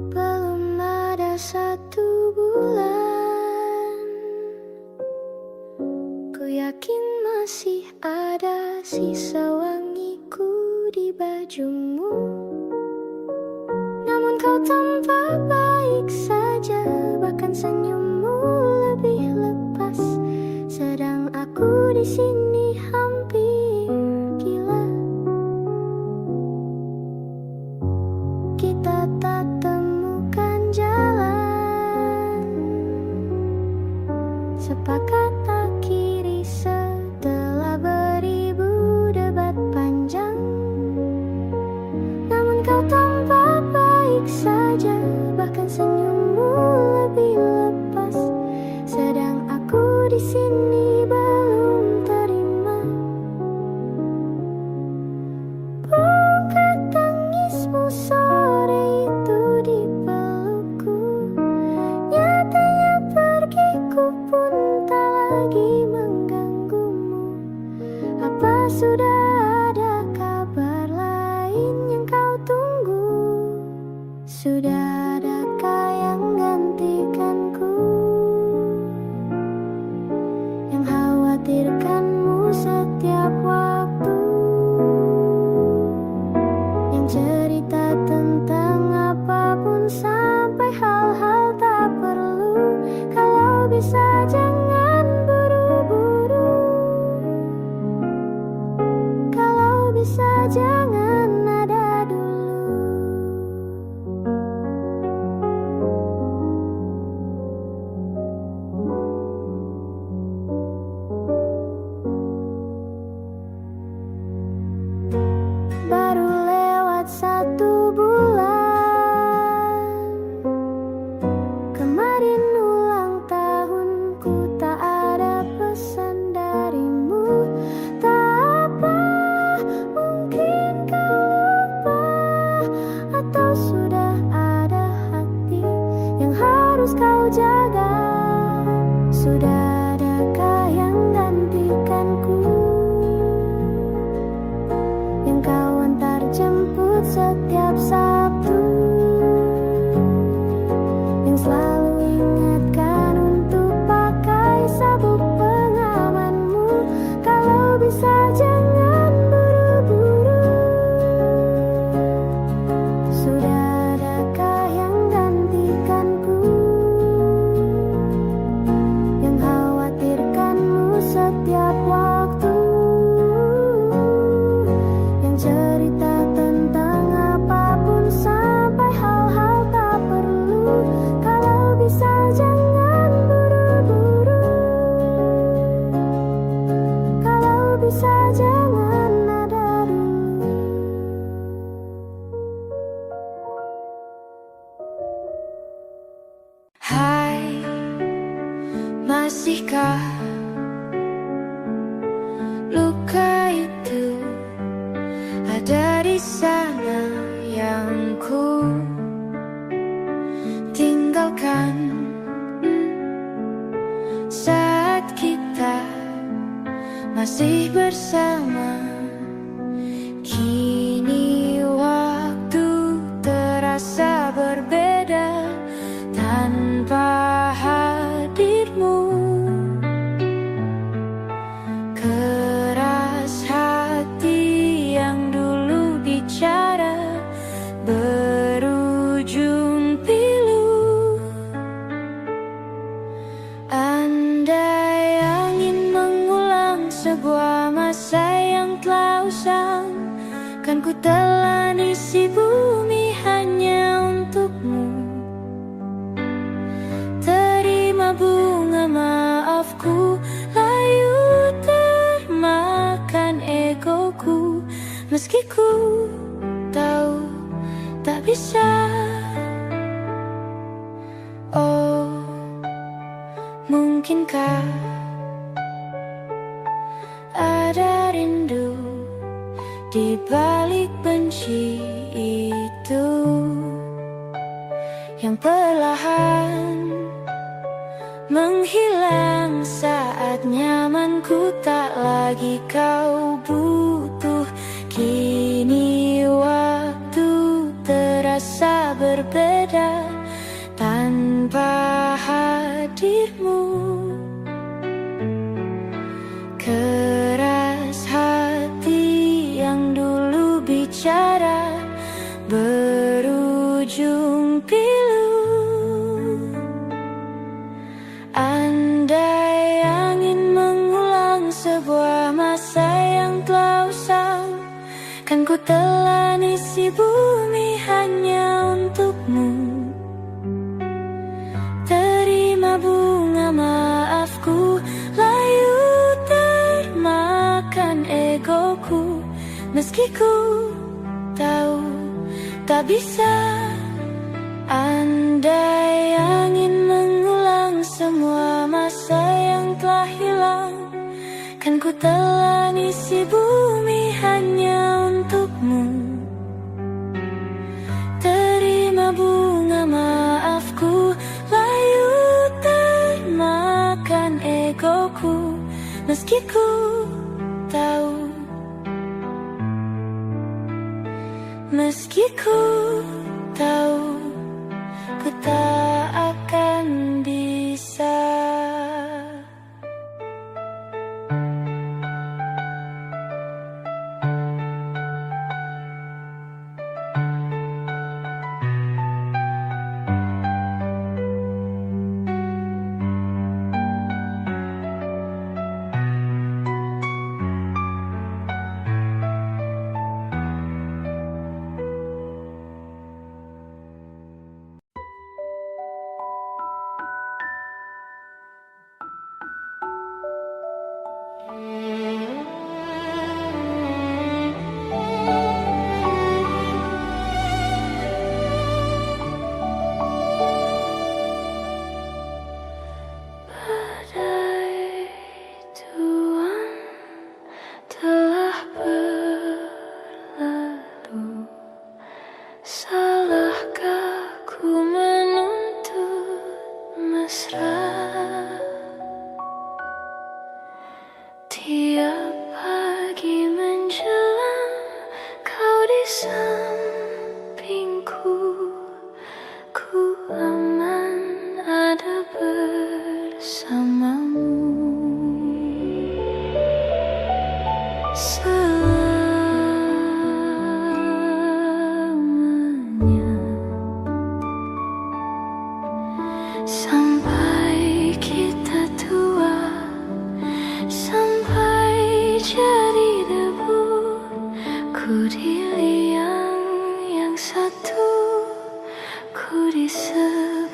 Belum ada 1 bulan, ku yakin masih ada sisa wangiku di bajumu. Namun kau tampak baik saja, bahkan senyummu lebih lepas. Sedang aku di sini hampir gila. Kita tak temukan jalan, sepakat akhiri setelah beribu debat panjang. Namun kau tampak baik saja, bahkan senyummu lebih lepas. Sedang aku di sini belum terima. Bukan tangismu sore itu di pelukku, nyatanya pergiku pun tak lagi mengganggumu. Apa sudah ada kabar lain yang kau tunggu? Sudah adakah yang gantikanku, yang khawatirkanmu setiap waktu, yang cerita tentang apapun sampai hal-hal tak perlu. Kalau bisa jangan buru-buru, kalau bisa jangan ada dulu. setiap Sabtu, yang selalu ingatkan untuk pakai sabuk pengamanmu. Kalau bisa jangan buru-buru. Sudah adakah yang gantikanku, yang khawatirkanmu setiap waktu, yang cerita tentang apapun sampai hal-hal tak perlu. Kalau bisa jangan buru-buru. Kalau bisa jangan ada dulu. Hai, masihkah luka itu ada di sana yang ku tinggalkan saat kita masih bersama? Kini waktu terasa berbeda tanpa hadirmu. Keras hati yang dulu bicara berujung pilu. Andai angin mengulang sebuah masa yang telah usang, kan ku telan isi bumi hanya untukmu. Terima bunga maafku, layu termakan egoku, meski ku tahu tak bisa. Oh, mungkinkah ada rindu di balik benci itu, yang perlahan menghilang saat nyamanku tak lagi kau butuh. Kini waktu terasa berbeda tanpa hadirmu. Keras hati yang dulu bicara berujung pilu. Andai angin mengulang sebuah masa yang telah usang, kan ku telan isi bumi hanya untukmu. Terima bunga maafku, layu termakan egoku, meski ku tahu tak bisa. Andai angin mengulang semua masa yang telah hilang, kan ku telan isi bumi hanya untukmu. Terima bunga maafku, layu termakan egoku, meski ku tahu, meski ku tahu, ku tak akan bisa. liang yang satu, ku di sebelahmu.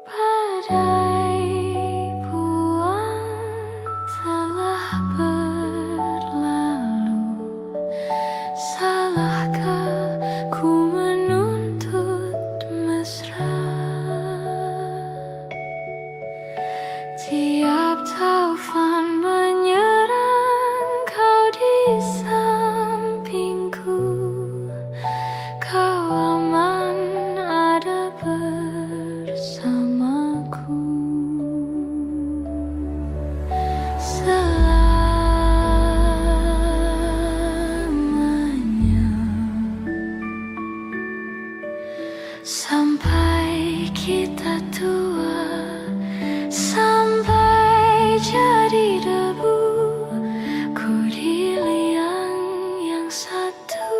Badai buang telah berlalu, salahkah ku menuntut mesra? Tiap taufan menyerang, kau di sampingku, kau aman ada bersamaku. Selamanya, sampai kita tua, sampai jadi debu, ku di liang yang satu,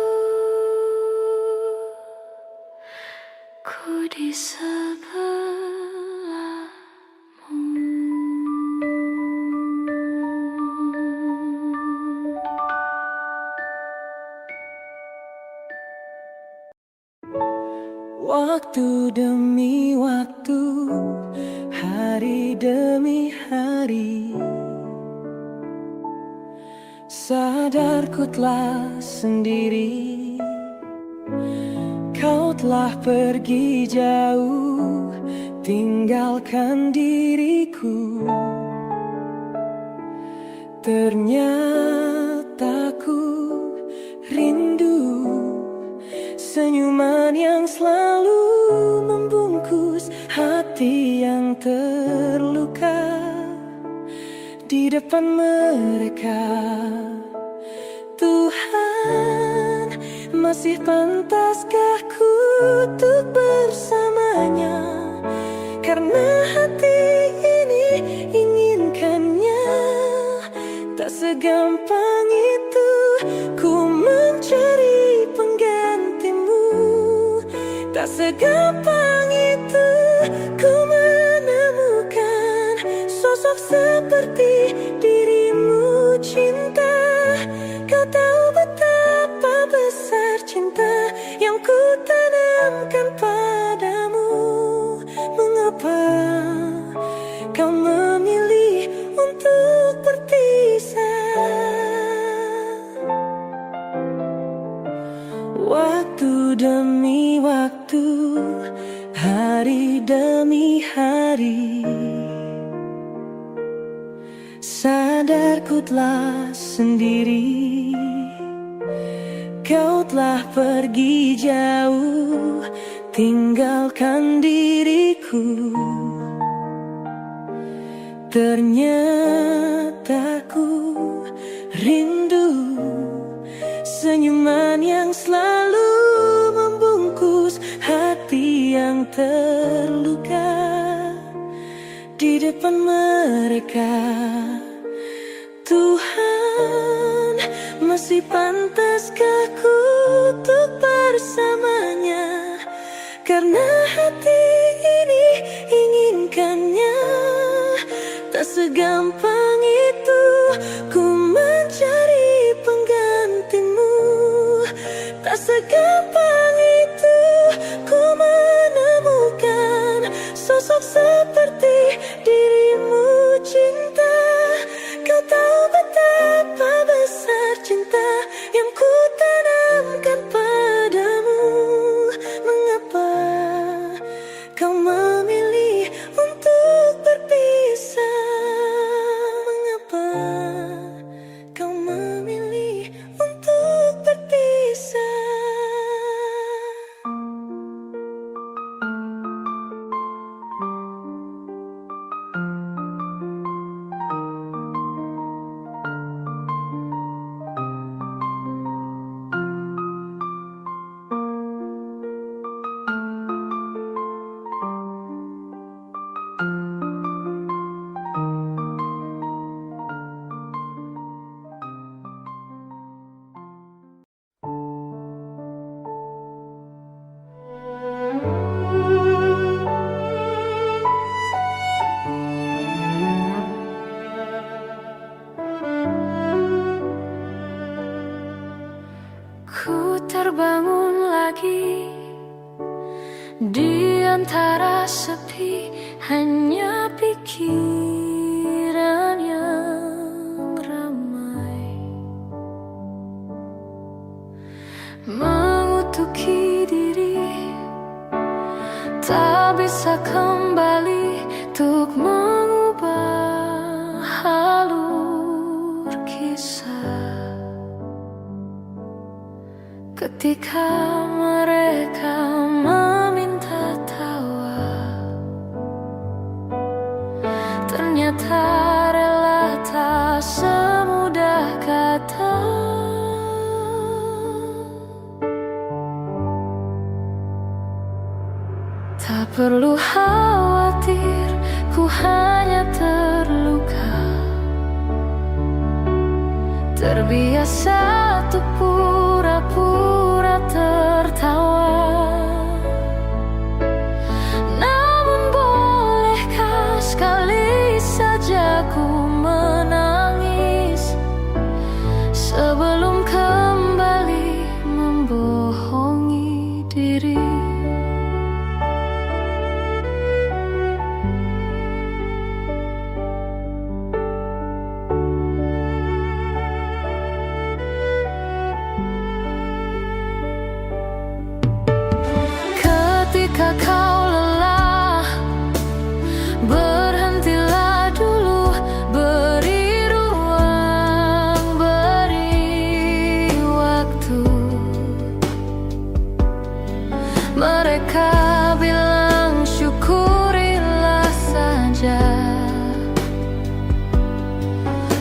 ku di sebelahmu. Waktu demi waktu, hari demi hari, sadarku telah sendiri. Kau telah pergi jauh, tinggalkan diriku. Ternyata ku rindu senyuman yang selalu membungkus hati yang terluka. Di depan mereka, Tuhan, masih pantaskah ku untuk bersamanya? Karena hati ini inginkannya. Tak segampang itu ku mencari penggantimu. Tak segampang itu ku menemukan sosok seperti dirimu, cinta. Kau tahu betapa besar cinta yang ku tanamkan padamu. Mengapa kau memilih untuk berpisah? Waktu demi waktu, hari demi hari, sadarku telah sendiri. Kau telah pergi jauh, tinggalkan diriku. Ternyata ku rindu senyuman yang selalu membungkus hati yang terluka. Di depan mereka, Tuhan, masih pantaskah ku untuk bersamanya? Karena hati ini inginkannya. Tak segampang itu ku mencari penggantimu. Tak segampang itu ku menemukan sosok seperti dirimu, cinta. Kau tahu betapa besar cinta yang ku tanamkan padamu. Mengapa kau memilih untuk berpisah? Mengapa kau memilih untuk berpisah? hanya pikiran yang ramai mengutuki diri, tak bisa kembali untuk mengubah alur kisah. Ketika mereka meminta tawa, ternyata rela tak semudah kata. Tak perlu khawatir, ku hanya terluka, terbiasa untuk pura-pura tertawa. Namun bolehkah sekali saja ku menangis sebelum kembali membohongi diri. Ketika kau lelah, berhentilah dulu, beri ruang, beri waktu. Mereka bilang syukurilah saja,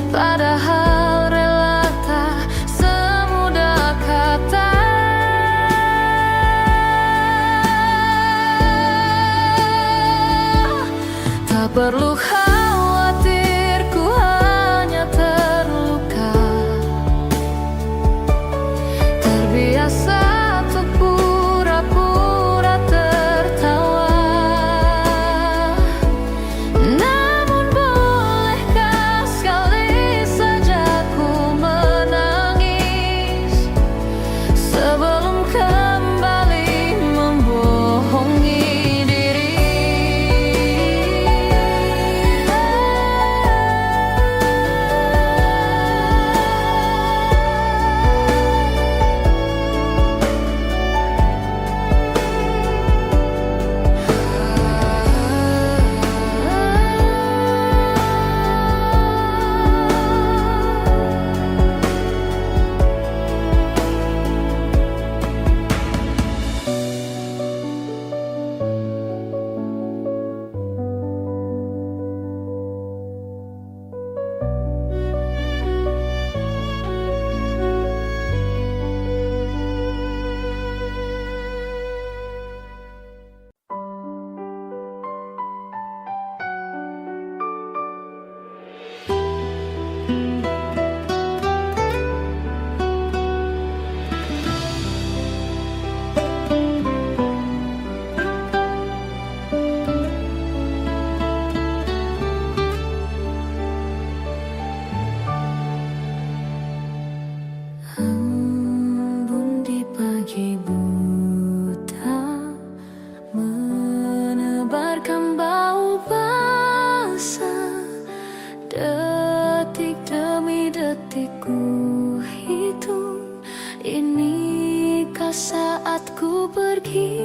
padahal rela tak semudah kata. Tak perlu khawatir, ku hanya terluka, terbiasa untuk pura-pura tertawa. Namun bolehkah sekali saja ku menangis sebelum kembali membohongi diri. Embun di pagi buta menebarkan bau basah. Detik demi detik ku hitung, inikah saatku pergi?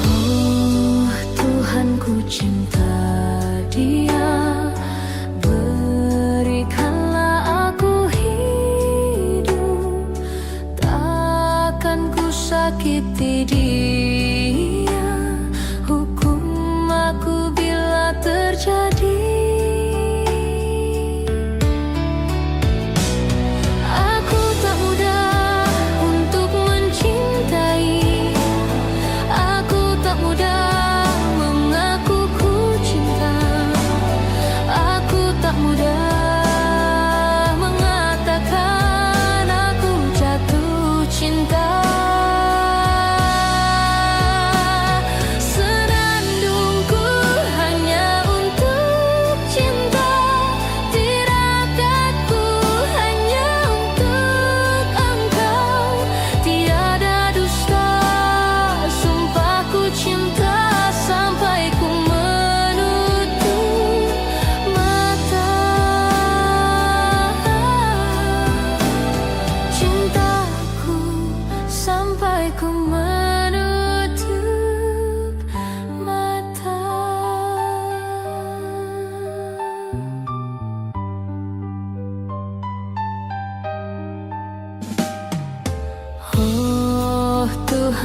Oh Tuhan, ku cinta dia, berikanlah aku hidup, takkan ku sakiti dia, hukum aku bila terjadi. Aku tak mudah untuk mencintai, aku tak mudah mengaku ku cinta.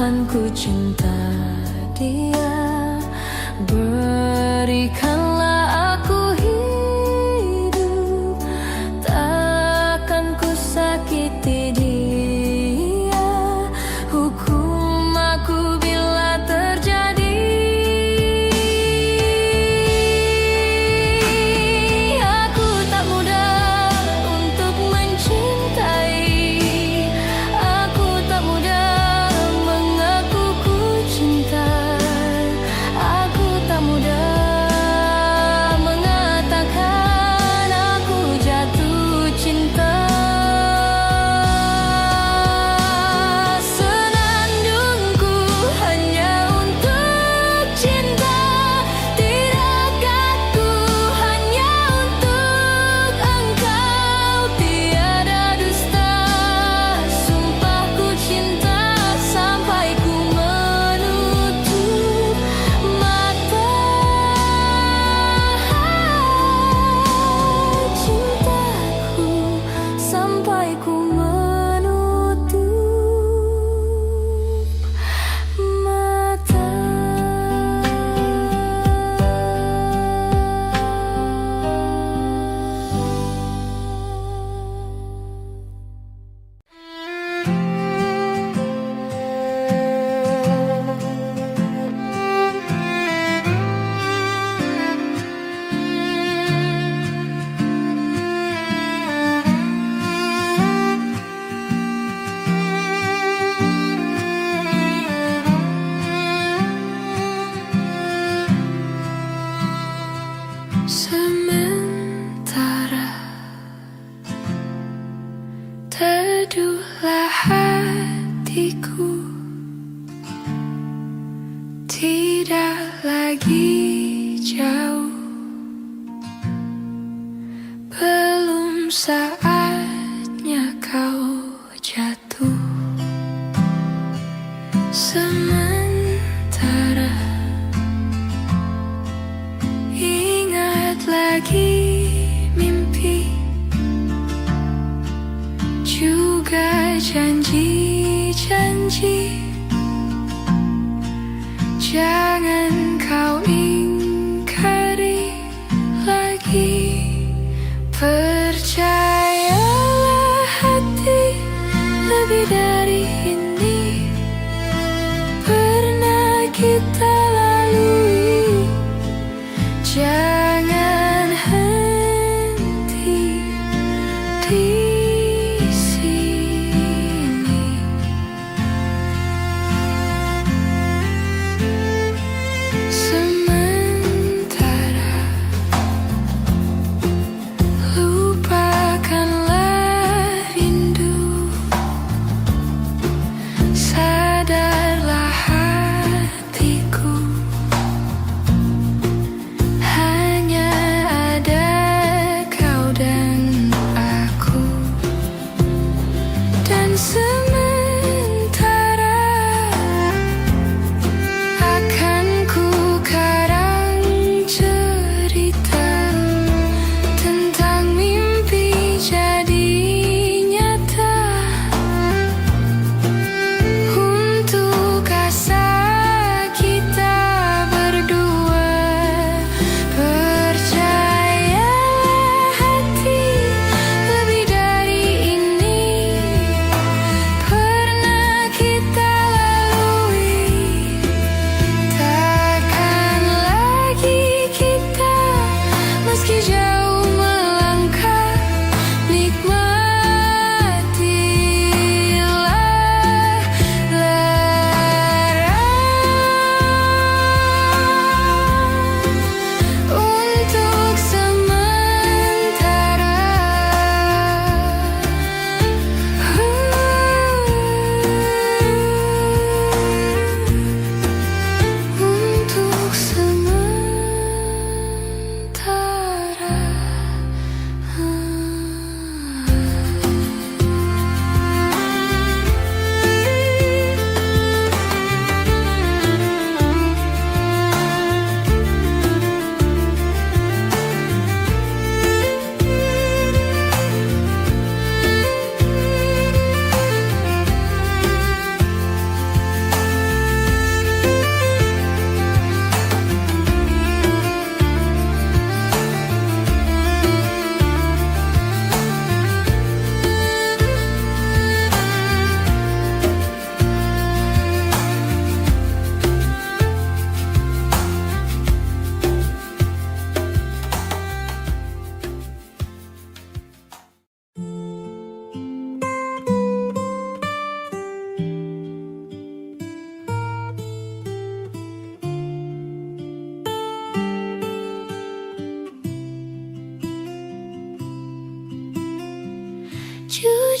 Tuhan ku cinta dia, berikanlah aku hidup, takkan ku sakiti dia. Hukum aku bila terjadi. Aku tak mudah untuk mencintai, aku tak mudah mengaku ku cinta, aku tak mudah mengatakan aku jatuh cinta. Senandungku hanya untuk cinta, tirakatku hanya untuk engkau. Tiada dusta, sumpahku cinta sampai ku menutup mata. Cintaku sampai ku menutup mata. Sementara teduhlah hatiku, tidak lagi jauh, belum saatnya kau jatuh. Sementara ingat lagi mimpi, juga janji-janji. Jangan kau ingkari lagi. Percayalah hati, lebih dari ini pernah kita lalui. Jangan henti di sini.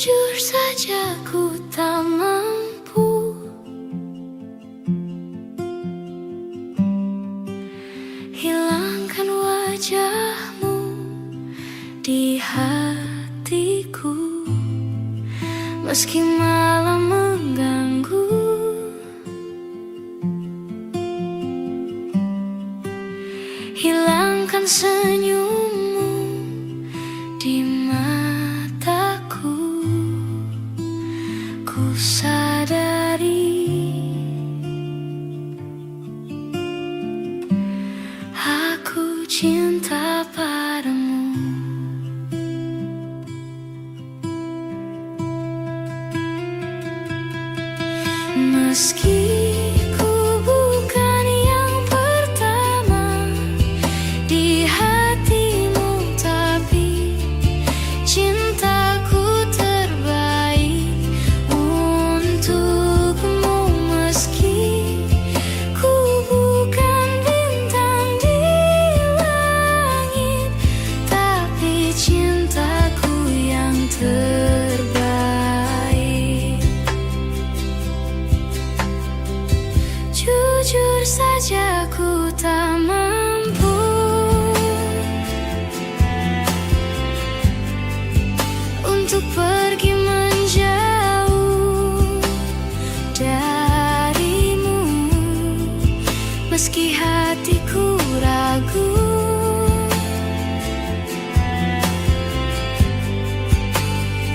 Jujur saja ku tak mampu hilangkan wajahmu di hatiku, meski malam mengganggu. Hilangkan senyummu di mataku. Ku sadari aku cinta padamu. Meski ku bukan yang pertama di hatimu, tapi cintaku terbaik untukmu. Meski ku bukan bintang di langit, tapi cintaku yang terbaik. Jujur saja ku tak mampu untuk pergi menjauh darimu, meski hatiku ragu.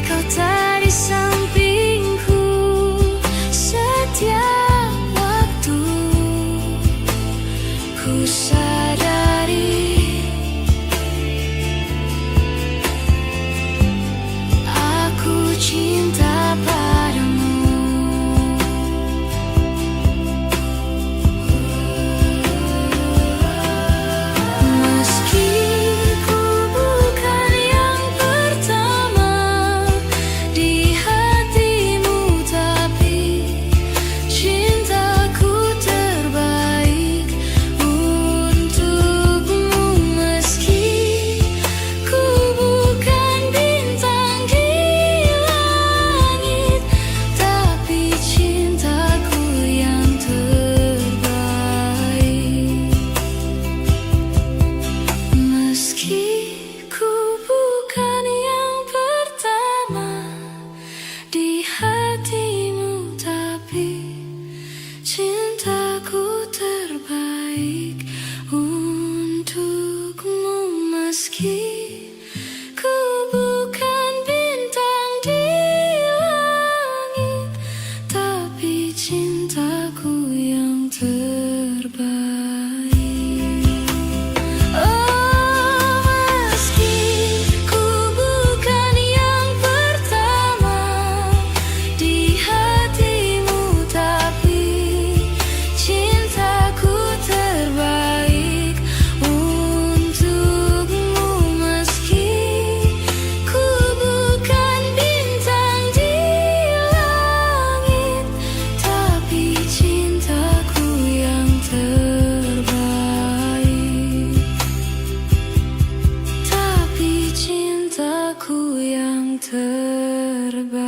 Kau tak di sampingku setiap waktu. Ku sadari aku cinta padamu. Meski ku bukan yang pertama di hatimu, tapi cintaku terbaik untukmu. Meski ku bukan bintang di langit, tapi cintaku yang terbaik. Meski ku bukan yang pertama di hatimu, tapi cintaku terbaik untukmu. Meski ku bukan bintang di langit, tapi cintaku yang terbaik. Oh, meski ku bukan yang pertama di hatimu, tapi cintaku terbaik untukmu. Meski ku bukan bintang di langit, tapi cintaku yang terbaik. Tapi cintaku yang terbaik.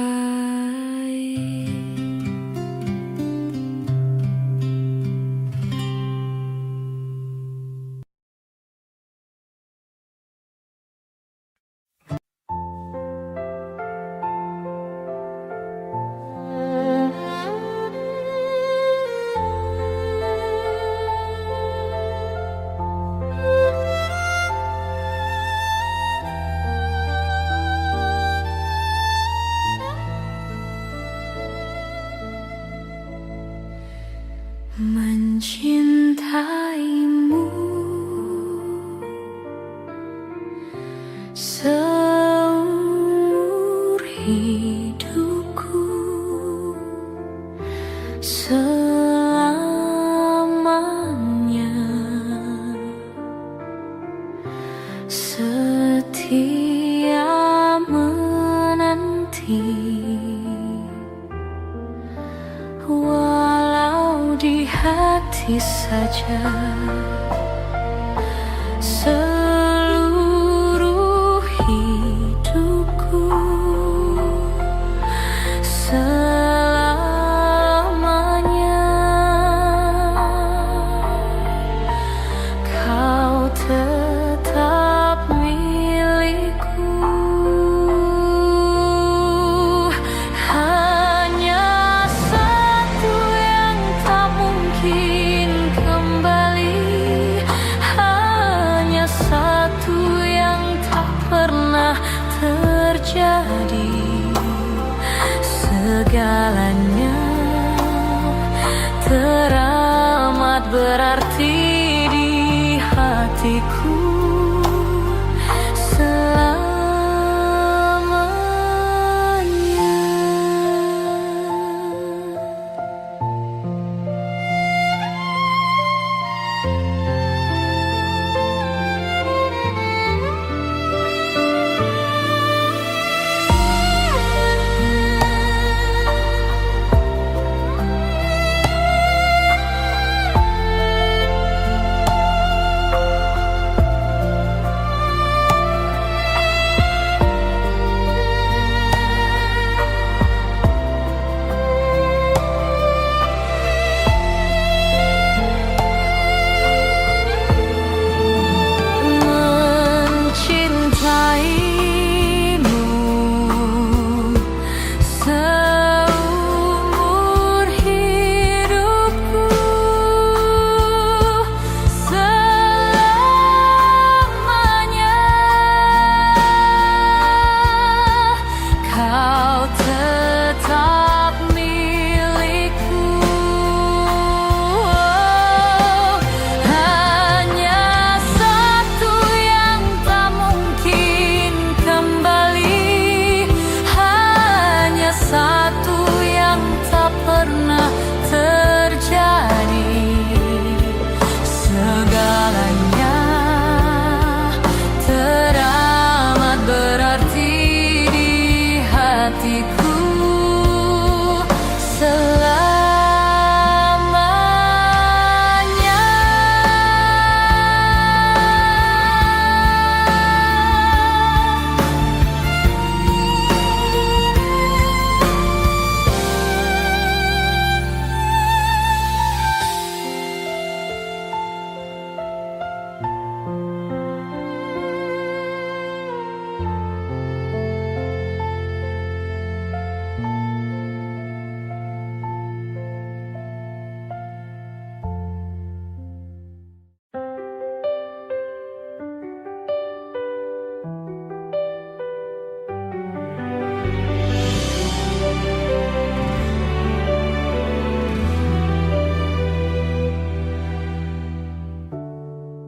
Mencintaimu seumur hidupku, selamanya setia menanti. Walau di hati saja seluruh hidupku. berarti di hatiku selamanya.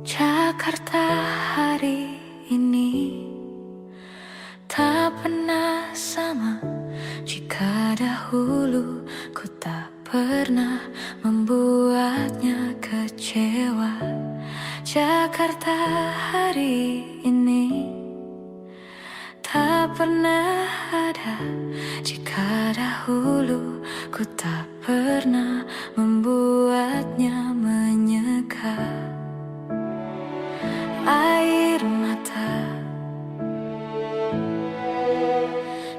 Jakarta hari ini tak pernah sama. Jika dahulu ku tak pernah membuatnya kecewa, Jakarta hari ini tak pernah ada. Jika dahulu ku tak pernah membuatnya menyeka air mata.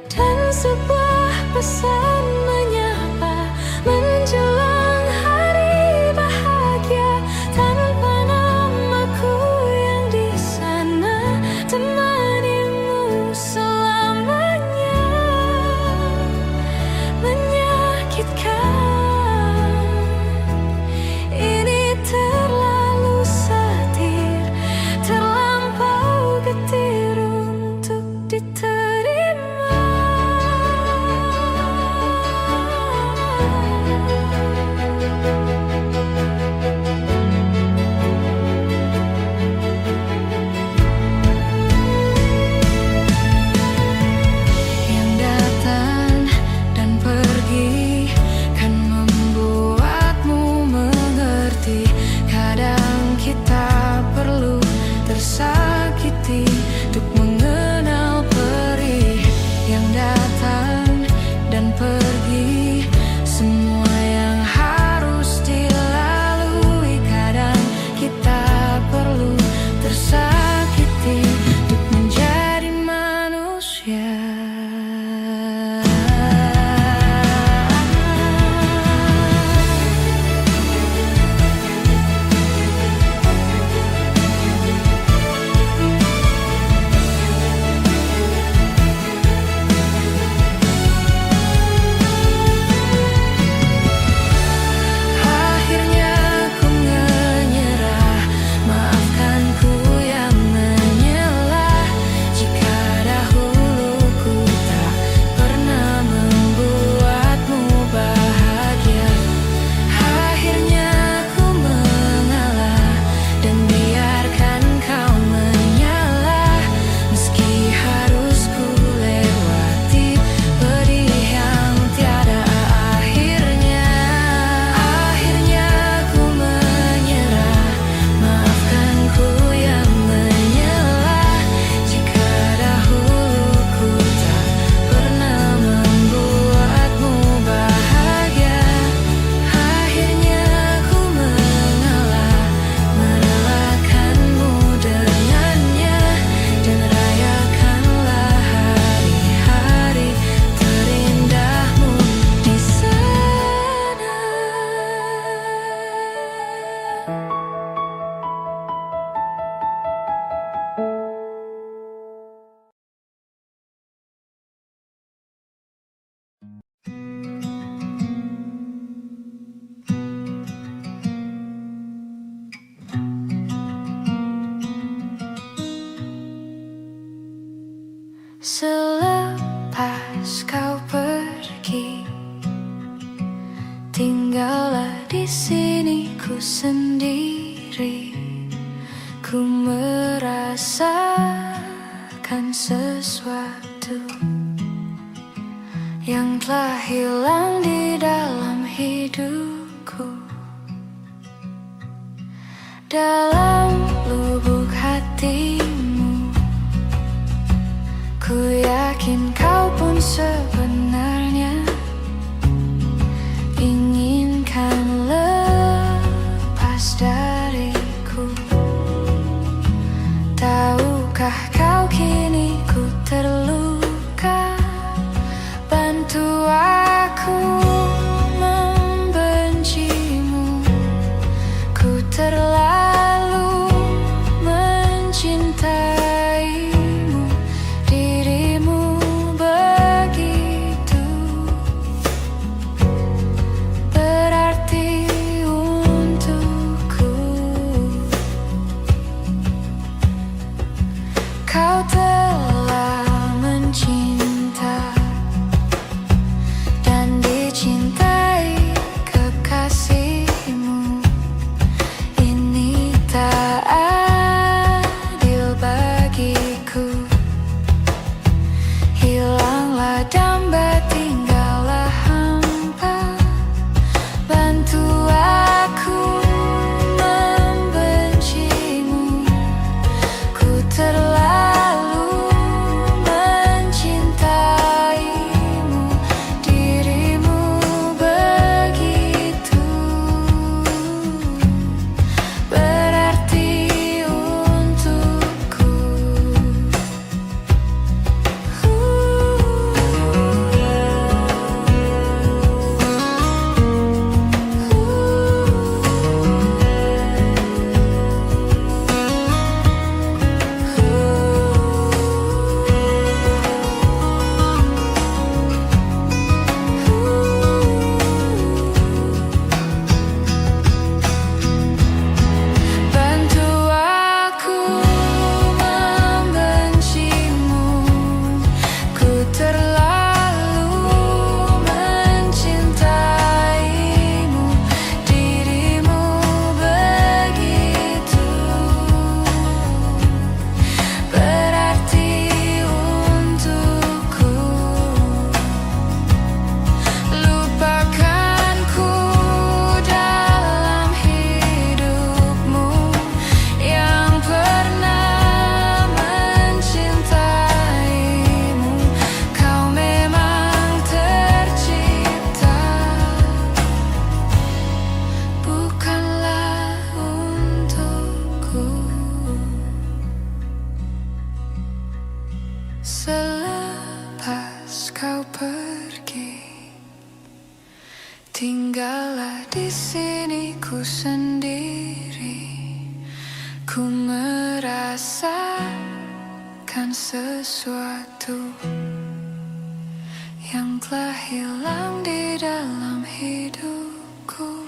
Dan sebuah pesan menyapa menjelang hari bahagia, tanpa namaku yang di sana, temanimu selamanya. Menyakitkan sendiri. Ku merasakan sesuatu yang telah hilang di dalam hidupku. Dalam lubuk hatimu, ku yakin kau pun sebenarnya inginkan lepas dariku. Tahukah kau kini ku terluka? Bantu aku membencimu. Ku terlalu mencintaimu. Dirimu begitu berarti untukku. Kau telah mencinta dan dicintai kekasihmu. Ini tak adil bagiku. Hilanglah damba, tinggallah hampa. Bantu aku membencimu. Ku terlalu mencintaimu. Dirimu begitu berarti untukku. Bantu aku membencimu. Ku terlalu mencintaimu. Dirimu begitu berarti untukku. Lupakanku dalam hidupmu yang pernah mencintaimu. Kau memang tercipta, bukanlah untukku. Selepas kau pergi, tinggallah di sini ku sendiri. Ku merasakan sesuatu yang telah hilang di dalam hidupku.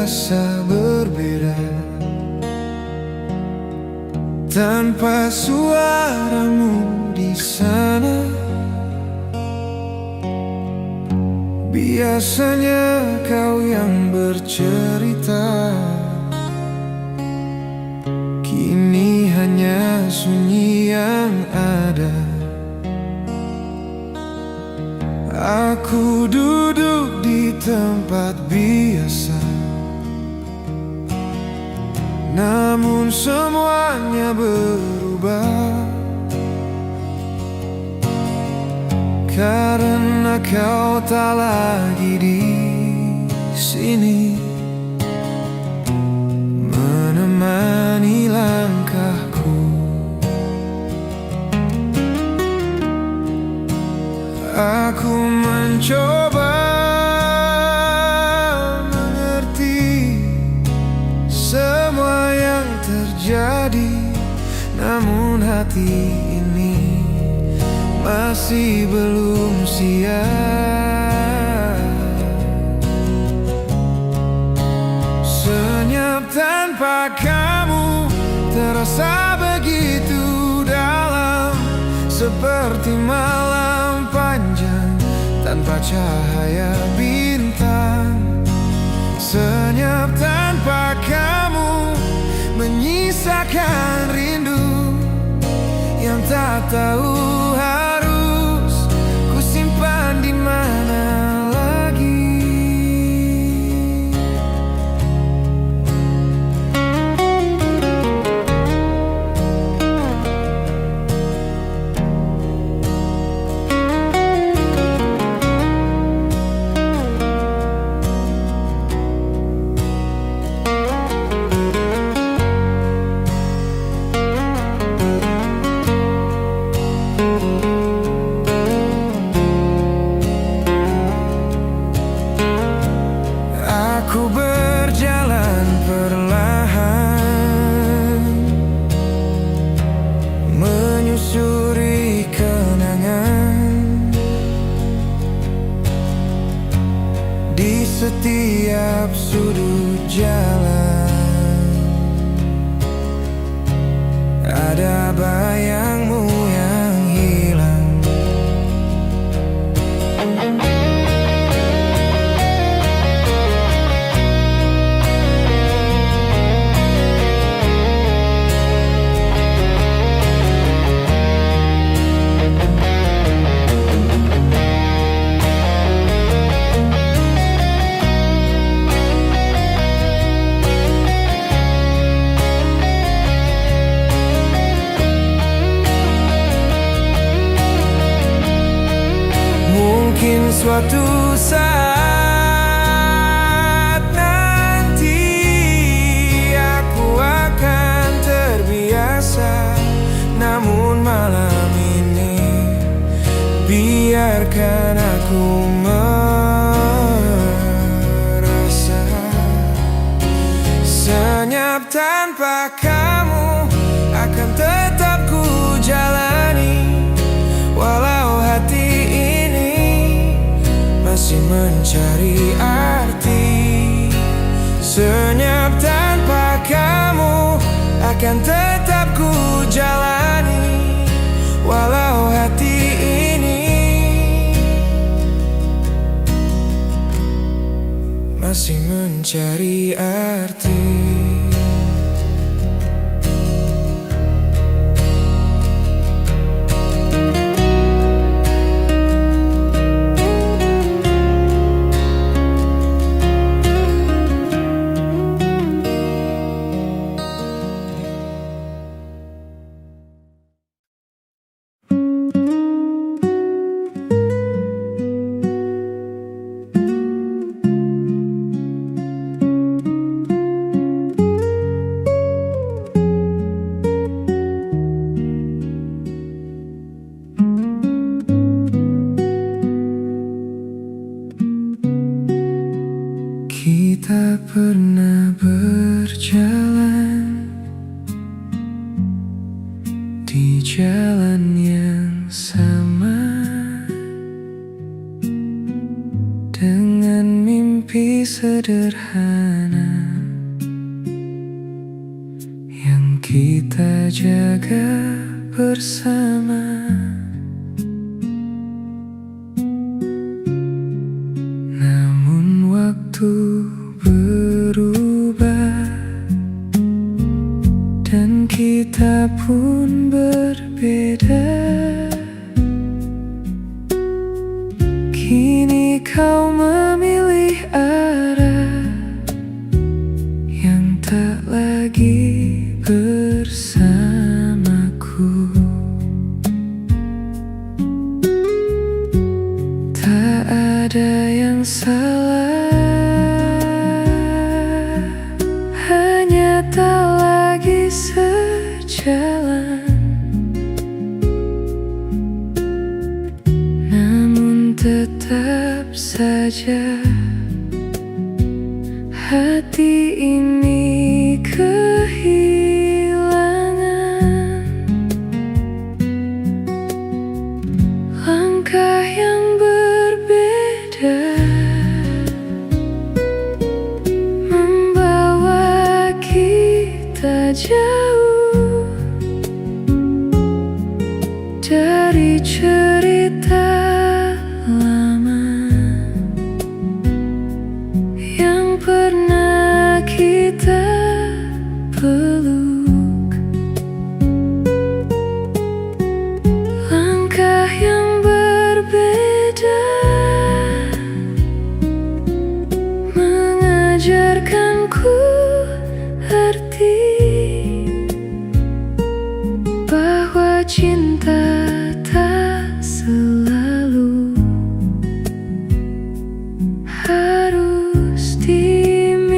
terasa berbeda tanpa suaramu di sana. Biasanya kau yang bercerita, kini hanya sunyi yang ada. Aku duduk di tempat biasa, namun semuanya berubah karena kau tak lagi di sini menemani langkahku. Aku mencoba mengerti semua yang terjadi, namun hati ini masih belum siap. Senyap tanpa kamu terasa begitu dalam, seperti malam panjang tanpa cahaya bintang. Senyap tanpa kamu menyisakan rindu yang tak tahu harus ku simpan di mana lagi. Aku berjalan perlahan, menyusuri kenangan. Di setiap sudut jalan ada bayangmu yang hilang. Mungkin suatu saat nanti aku akan terbiasa, namun malam ini biarkan aku merasa. Senyap tanpa kamu akan tetap ku jalani, walau hati masih mencari arti. Senyap tanpa kamu akan tetap ku jalani, walau hati ini masih mencari arti. Kita pernah berjalan di jalan yang sama, dengan mimpi mimpi sederhana yang kita jaga bersama. Namun waktu berubah dan kita pun berbeda. Kini kau memilih arah yang tak lagi bersamaku. Tak ada yang salah, hanya tak lagi sejalan. Tetap saja hati ini kehilangan langkah yang berbeda, membawa kita jauh dari cerita pernah kita peluk. Langkah yang berbeda mengajarkanku arti bahwa cinta tak selalu harus dimiliki.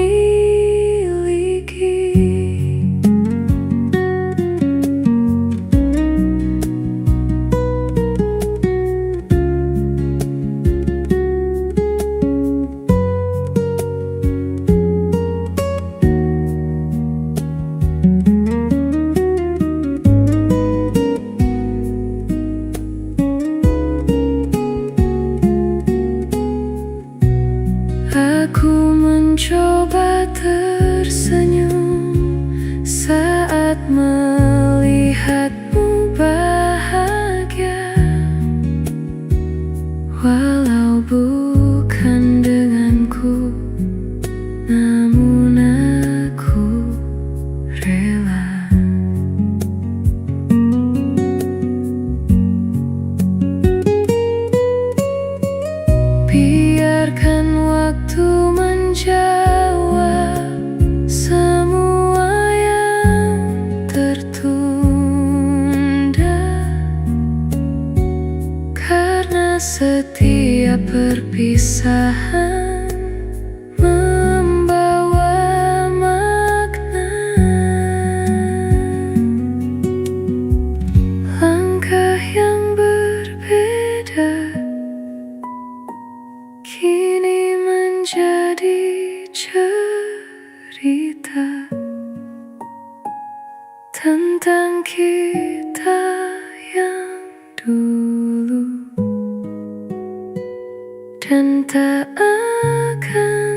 Aku mencoba tersenyum saat melihatmu bahagia, walau bukan denganku, namun aku rela. Biarkan waktu menjawab semua yang tertunda, karena setiap perpisahan membawa makna. Langkah yang berbeda kini menjadi cerita tentang kita yang dulu dan tak akan